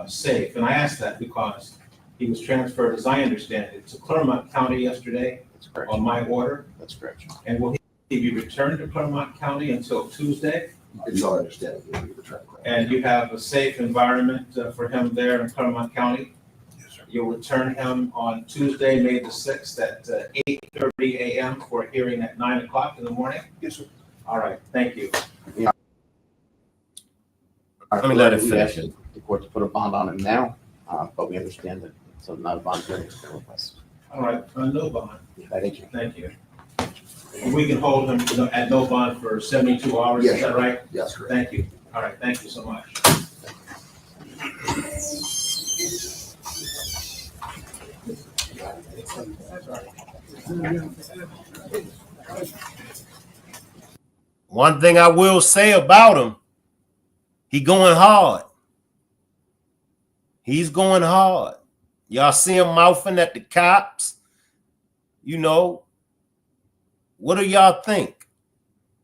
safe? And I ask that because he was transferred, as I understand it, to Clermont County yesterday. That's correct. On my order. That's correct. And will he be returned to Clermont County until Tuesday? It's our understanding that he will return. And you have a safe environment for him there in Clermont County? Yes, sir. You'll return him on Tuesday, May the 6th at 8:30 a.m. for a hearing at 9 o'clock in the morning? Yes, sir. All right, thank you. Let me let it We finish. asked the court to put a bond on him now, but we understand that so not a bond hearing is going to request. All right, no bond. Thank you. Thank you. We can hold him at no bond for 72 hours, Yes, is that sir. right? Yes, correct. Thank you. All right, thank you so much. One thing I will say about him, he going hard. He's going hard. Y'all see him mouthing at the cops. You know, what do y'all think?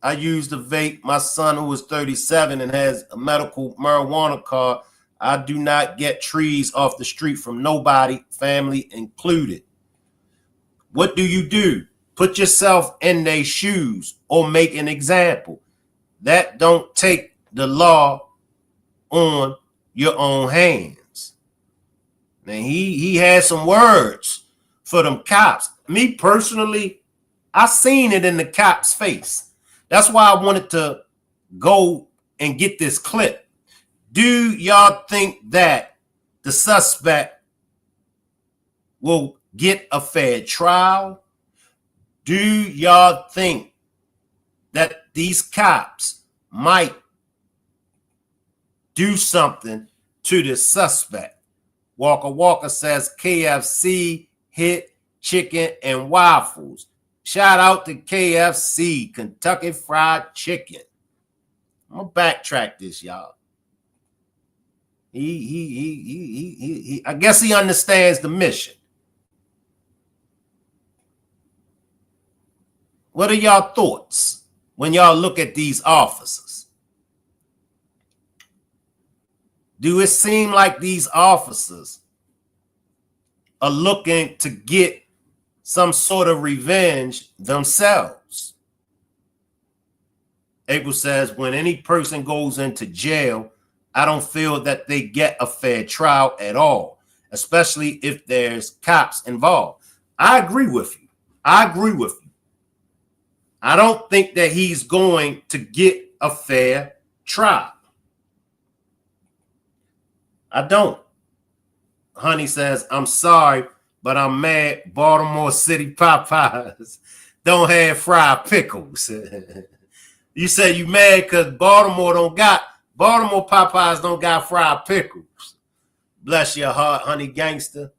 I used a vape. My son, who is 37 and has a medical marijuana card, I do not get trees off the street from nobody, family included. What do? Put yourself in their shoes or make an example. That don't take the law on your own hands. Now, he had some words for them cops. Me personally, I seen it in the cop's face. That's why I wanted to go and get this clip. Do y'all think that the suspect will get a fair trial? Do y'all think that these cops might do something to the suspect? Walker says KFC hit chicken and waffles. Shout out to KFC, Kentucky Fried Chicken. I'm gonna backtrack this, y'all. He I guess he understands the mission. What are y'all thoughts when y'all look at these officers? Do it seem like these officers are looking to get some sort of revenge themselves? April says, when any person goes into jail, I don't feel that they get a fair trial at all, especially if there's cops involved. I agree with you. I don't think that he's going to get a fair trial. I don't. Honey says, I'm sorry, but I'm mad Baltimore City Popeyes don't have fried pickles. You say you mad because Baltimore Popeyes don't got fried pickles. Bless your heart, honey gangster.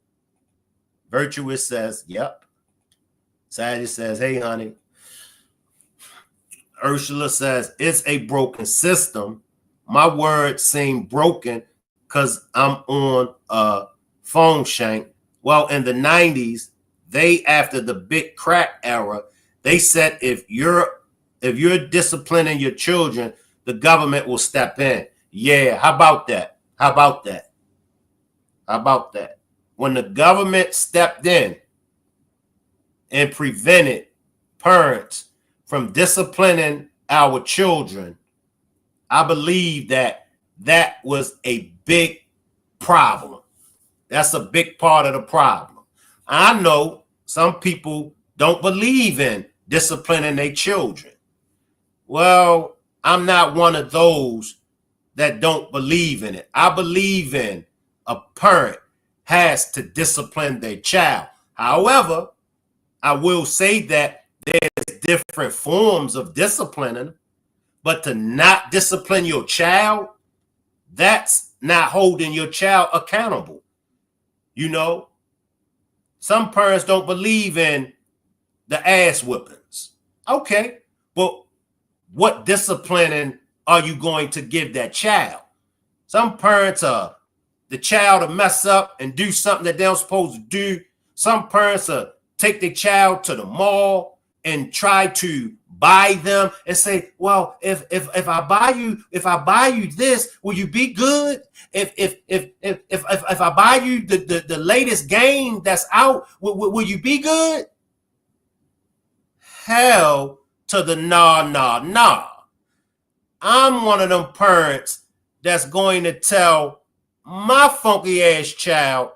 Virtuous says, yep. Sadie says, hey, honey. Ursula says, it's a broken system. My words seem broken because I'm on a phone shank. Well, in the 90s, after the big crack era, they said if you're disciplining your children, the government will step in. Yeah, how about that? When the government stepped in and prevented parents from disciplining our children, I believe that was a big problem. That's a big part of the problem. I know some people don't believe in disciplining their children. Well, I'm not one of those that don't believe in it. I believe in a parent has to discipline their child. However, I will say that there's different forms of disciplining, but to not discipline your child, that's not holding your child accountable. You know, some parents don't believe in the ass whippings. Okay, but what disciplining are you going to give that child? Some parents are the child to mess up and do something that they're supposed to do. Some parents take their child to the mall and try to buy them and say, well, if I buy you this, will you be good? If I buy you the latest game that's out, will you be good? Hell to the nah. I'm one of them parents that's going to tell my funky ass child,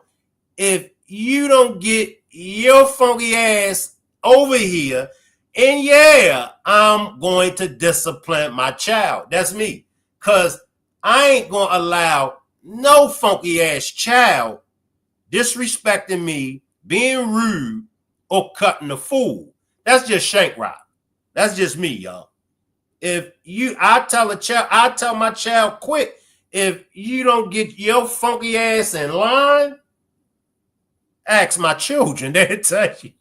if you don't get your funky ass over here, and yeah, I'm going to discipline my child. That's me. Because I ain't going to allow no funky ass child disrespecting me, being rude, or cutting the fool. That's just shank rock. That's just me, y'all. I tell my child quick, if you don't get your funky ass in line, ask my children. They'll tell you.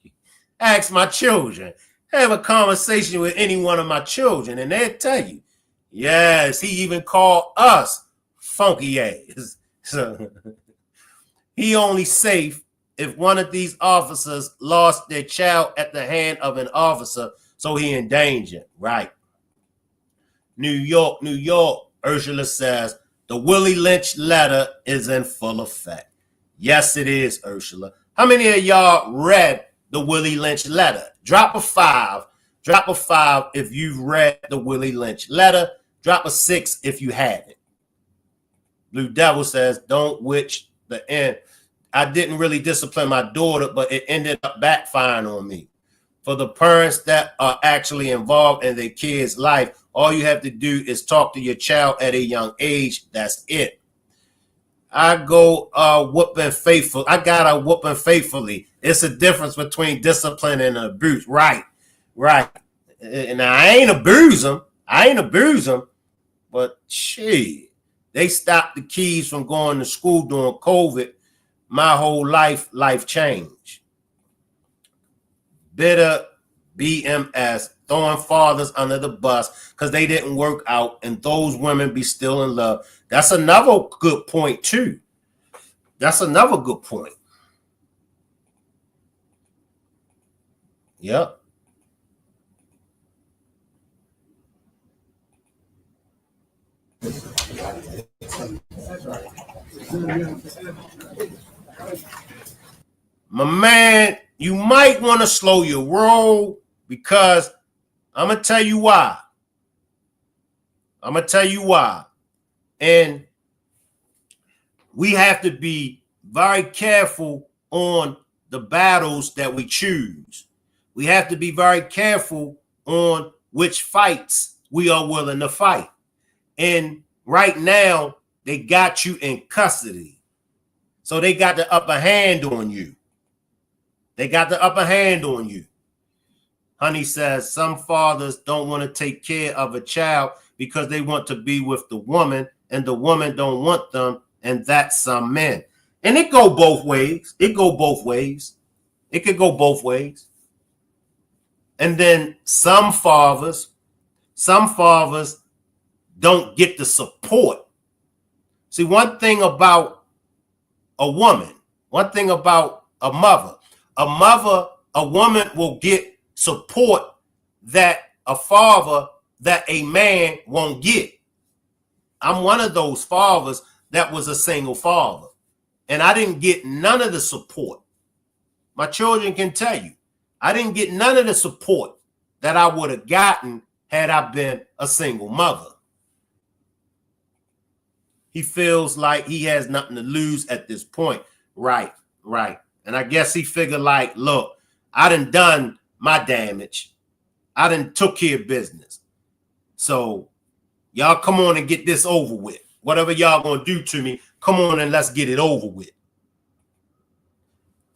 Ask my children. Have a conversation with any one of my children, and they'll tell you. Yes, he even called us funky ass. So he only safe if one of these officers lost their child at the hand of an officer, so he in danger. Right. New York, Ursula says, the Willie Lynch letter is in full effect. Yes, it is, Ursula. How many of y'all read the Willie Lynch letter? Drop a 5. Drop a 5 if you've read the Willie Lynch letter. Drop a 6 if you haven't. Blue Devil says, don't witch the end. I didn't really discipline my daughter, but it ended up backfiring on me. For the parents that are actually involved in their kid's life, all you have to do is talk to your child at a young age. That's it. I go whooping faithful. I got a whooping faithfully. It's a difference between discipline and abuse. Right. And I ain't abuse them. But shit, they stopped the kids from going to school during COVID. My whole life changed. Bitter BMS, throwing fathers under the bus because they didn't work out, and those women be still in love. That's another good point too. That's another good point. Yep. My man, you might want to slow your roll, because I'm going to tell you why. And we have to be very careful on the battles that we choose. We have to be very careful on which fights we are willing to fight. And right now, they got you in custody. So they got the upper hand on you. Honey says some fathers don't want to take care of a child because they want to be with the woman, and the woman don't want them, and that's some men. And it go both ways. It could go both ways. And then some fathers don't get the support. See, one thing about a woman, one thing about a mother, a woman will get support that a father, that a man won't get. I'm one of those fathers that was a single father, and I didn't get none of the support. My children can tell you, I didn't get none of the support that I would have gotten had I been a single mother. He feels like he has nothing to lose at this point. Right. And I guess he figured like, look, I done my damage. I done took care of business. So y'all come on and get this over with. Whatever y'all gonna do to me, come on and let's get it over with.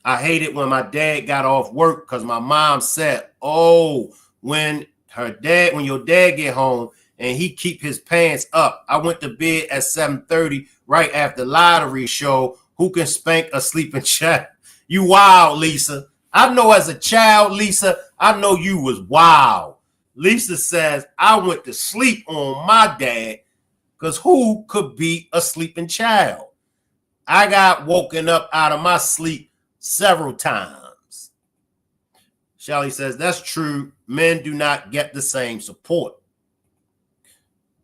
I hate it when my dad got off work because my mom said, oh, when your dad get home and he keep his pants up. I went to bed at 7:30 right after the lottery show. Who can spank a sleeping child? You wild, Lisa. I know as a child, Lisa, I know you was wild. Lisa says, I went to sleep on my dad because who could be a sleeping child? I got woken up out of my sleep several times. Shelly says, that's true. Men do not get the same support.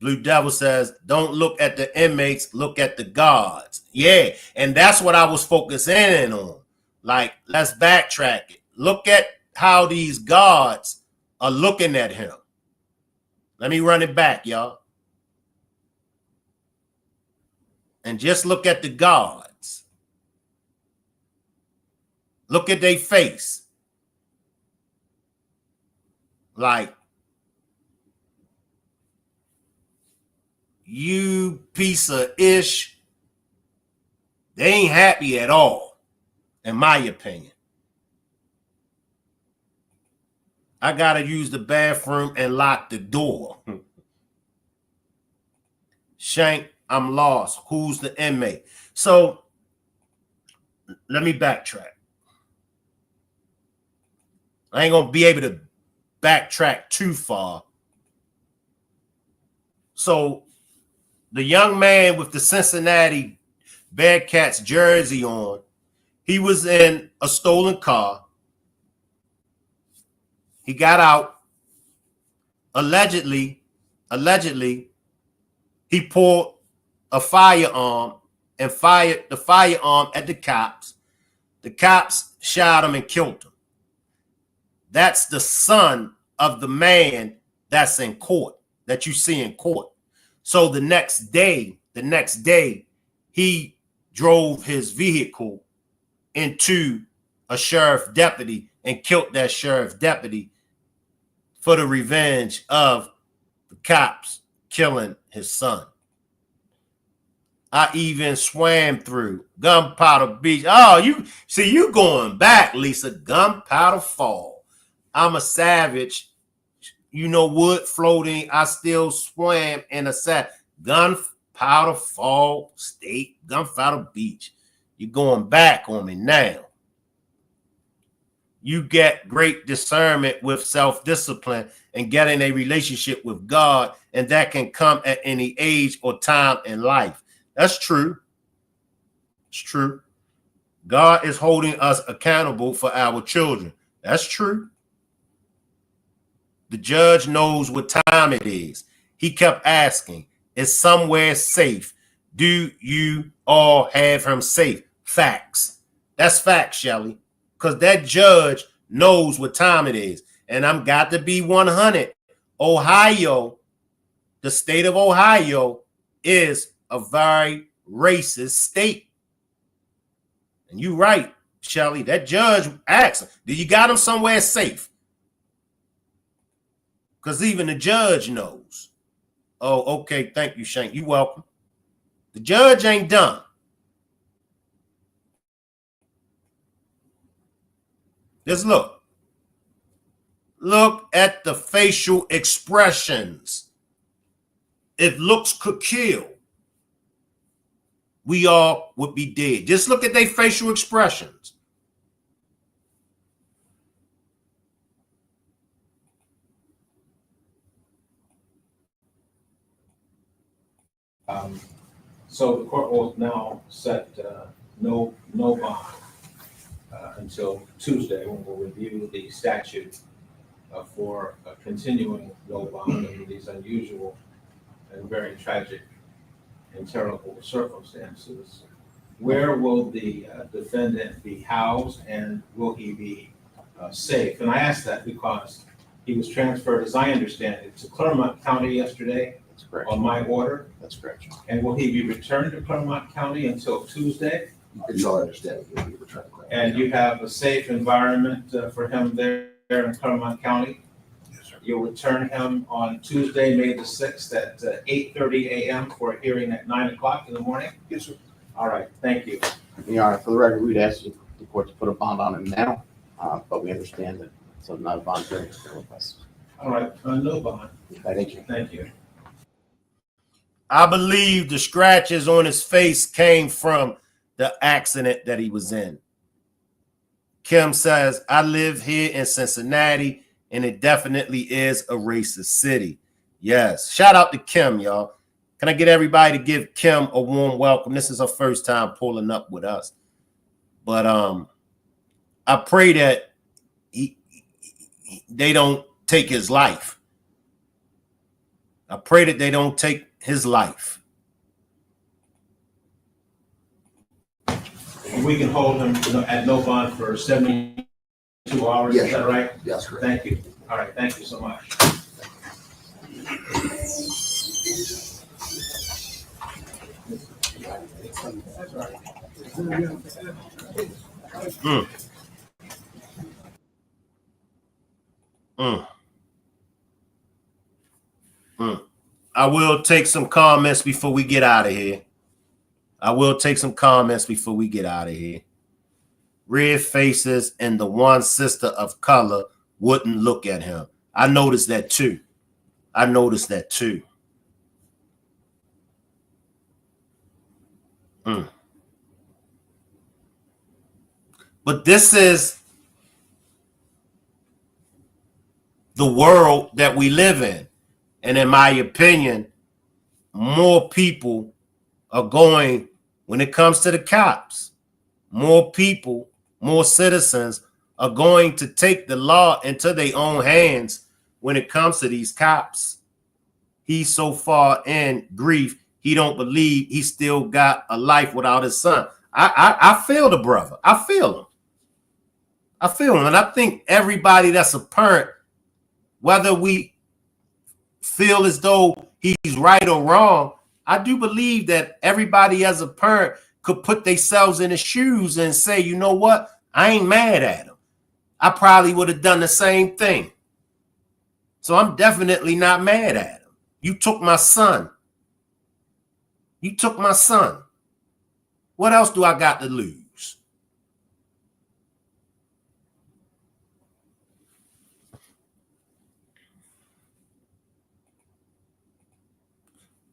Blue Devil says, don't look at the inmates, look at the guards. Yeah, and that's what I was focusing in on. Like, let's backtrack it. Look at how these guards are looking at him. Let me run it back, y'all. And just look at the guards. Look at their face. Like, you piece of ish. They ain't happy at all, in my opinion. I gotta use the bathroom and lock the door. Shank, I'm lost. Who's the inmate? So let me backtrack. I ain't gonna be able to backtrack too far. So the young man with the Cincinnati Bearcats jersey on, he was in a stolen car. He got out. Allegedly, he pulled a firearm and fired the firearm at the cops. The cops shot him and killed him. That's the son of the man that's in court, that you see in court. So the next day, he drove his vehicle into a sheriff deputy and killed that sheriff deputy for the revenge of the cops killing his son. I even swam through Gunpowder Beach. Oh, you going back, Lisa. Gunpowder Fall. I'm a savage. You know, wood floating. I still swam in a Gunpowder Fall State, Gunpowder Beach. You're going back on me now. You get great discernment with self-discipline and getting a relationship with God, and that can come at any age or time in life. That's true. It's true. God is holding us accountable for our children. That's true. The judge knows what time it is. He kept asking, is somewhere safe? Do you all have him safe? Facts. That's facts, Shelly. Because that judge knows what time it is. And I'm got to be 100. Ohio, the state of Ohio, is a very racist state. And you're right, Shelly. That judge asked, do you got him somewhere safe? Because even the judge knows. Oh, okay. Thank you, Shank. You're welcome. The judge ain't done. Just look. Look at the facial expressions. If looks could kill, we all would be dead. Just look at their facial expressions. So the court will now set no bond until Tuesday, when we'll review the statute for continuing no bond under these unusual and very tragic and terrible circumstances. Where will the defendant be housed, and will he be safe? And I ask that because he was transferred, as I understand it, to Clermont County yesterday. That's correct. On my order. That's correct. And will he be returned to Clermont County until Tuesday? It's our understanding he'll be returned to Clermont. and you have a safe environment for him there in Claremont County. Yes, sir. You'll return him on Tuesday, May the 6th at 8:30 a.m. for a hearing at 9 o'clock in the morning. Yes, sir. All right, thank you. Your Honor, for the record, we'd ask the court to put a bond on him now, but we understand that so not a bond hearing has been requested. All right, no bond. Thank you. Thank you. I believe the scratches on his face came from the accident that he was in. Kim says, I live here in Cincinnati, and it definitely is a racist city. Yes. Shout out to Kim, y'all. Can I get everybody to give Kim a warm welcome? This is her first time pulling up with us. But I pray that they don't take his life. I pray that they don't take his life. We can hold him at no bond for 72 hours. Yes, Is that sir. right? Yes, correct. Thank you. All right, thank you so much. I will take some comments before we get out of here. Red faces and the one sister of color wouldn't look at him. I noticed that too. But this is the world that we live in. And in my opinion, more people are going, when it comes to the cops, more people, more citizens are going to take the law into their own hands when it comes to these cops. He's so far in grief, he don't believe he still got a life without his son. I feel the brother. I feel him. And I think everybody that's a parent, whether we feel as though he's right or wrong, I do believe that everybody as a parent could put themselves in his shoes and say, you know what? I ain't mad at him. I probably would have done the same thing. So I'm definitely not mad at him. You took my son. What else do I got to lose?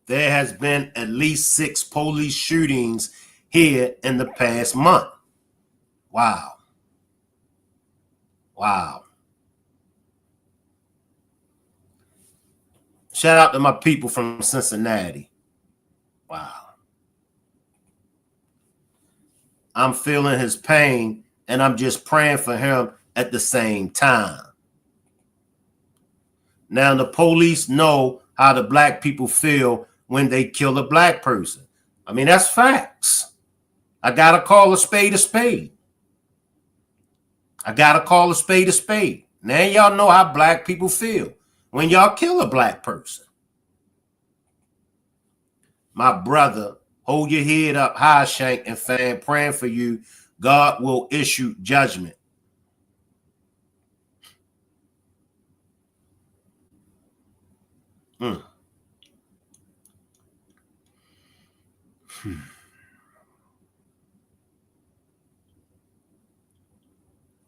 There has been at least 6 police shootings here in the past month. Wow. Shout out to my people from Cincinnati. Wow. I'm feeling his pain, and I'm just praying for him at the same time. Now, the police know how the black people feel when they kill a black person. I mean, that's facts. I got to call a spade a spade. Now y'all know how black people feel when y'all kill a black person. My brother, hold your head up high, Shank and Fan, praying for you. God will issue judgment.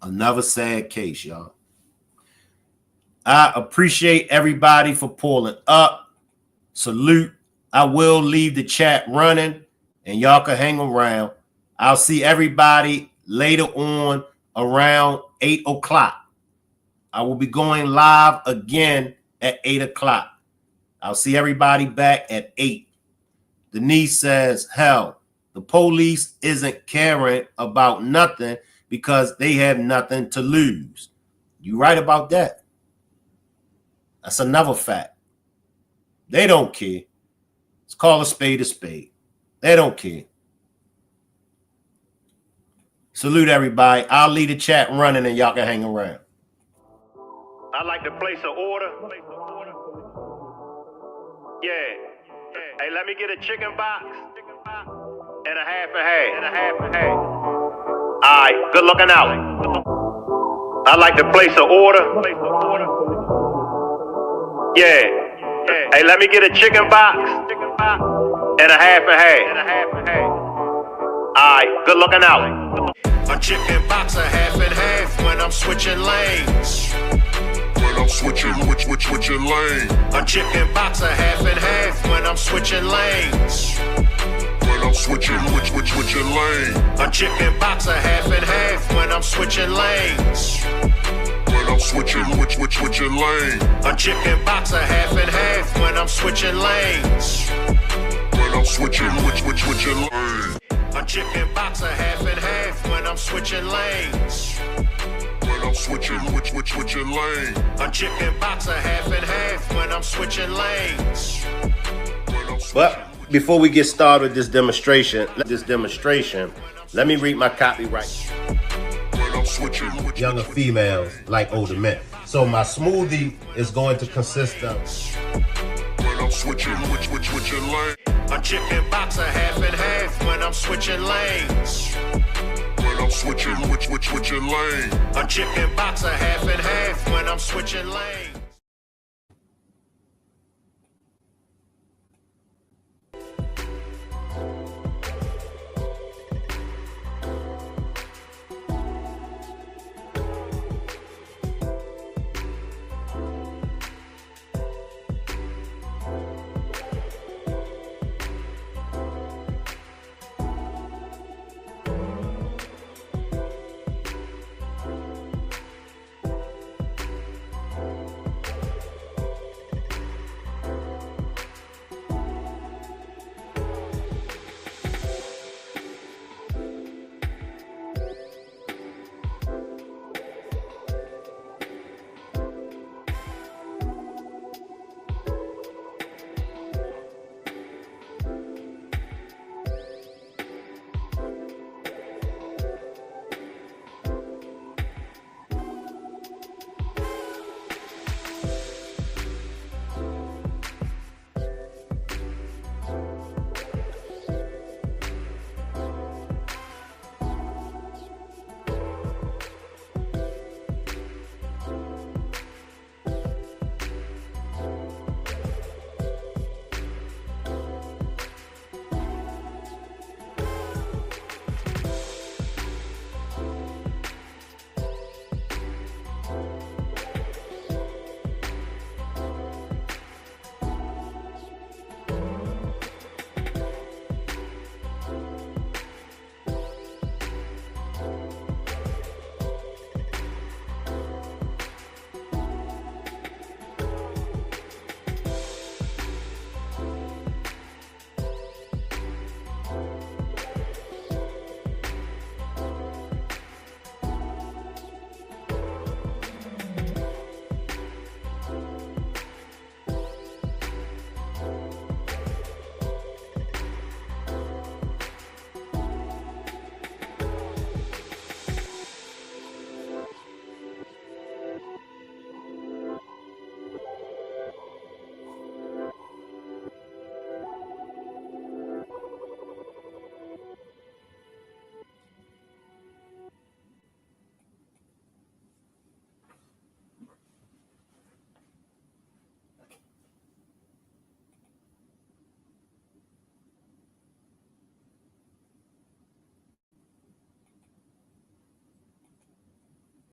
Another sad case, y'all. I appreciate everybody for pulling up. Salute. I will leave the chat running, and y'all can hang around. I'll see everybody later on around 8 o'clock. I will be going live again at 8 o'clock. I'll see everybody back at 8. Denise says, hell, the police isn't caring about nothing because they have nothing to lose. You right about that. That's another fact. They don't care. Let's call a spade a spade. They don't care. Salute everybody. I'll leave the chat running and y'all can hang around. I'd like to place an order. Yeah. Hey, let me get a chicken box and a half. Alright, good looking out. I'd like to place an order. Yeah. Hey, let me get a chicken box and a half and half. Alright, good looking out. A chicken box, a half and half when I'm switching lanes. When I'm switching lanes. A chicken box, a half and half when I'm switching lanes. When I'm switching lanes. A chicken box, a half and half when I'm switching lanes. When I'm switching lanes. A chicken box, a half and half when I'm switching lanes. When I'm switching lanes. A chicken box, a half and half when I'm switching lanes. When I'm switching lanes. A chicken box, a half and half when I'm switching lanes. But before we get started with this demonstration, let me read my copyright. Younger females like older men. So my smoothie is going to consist of switching lanes. A chicken box, a half and half when I'm switching lanes. When I'm switching lanes. A chicken box, a half and half when I'm switching lanes.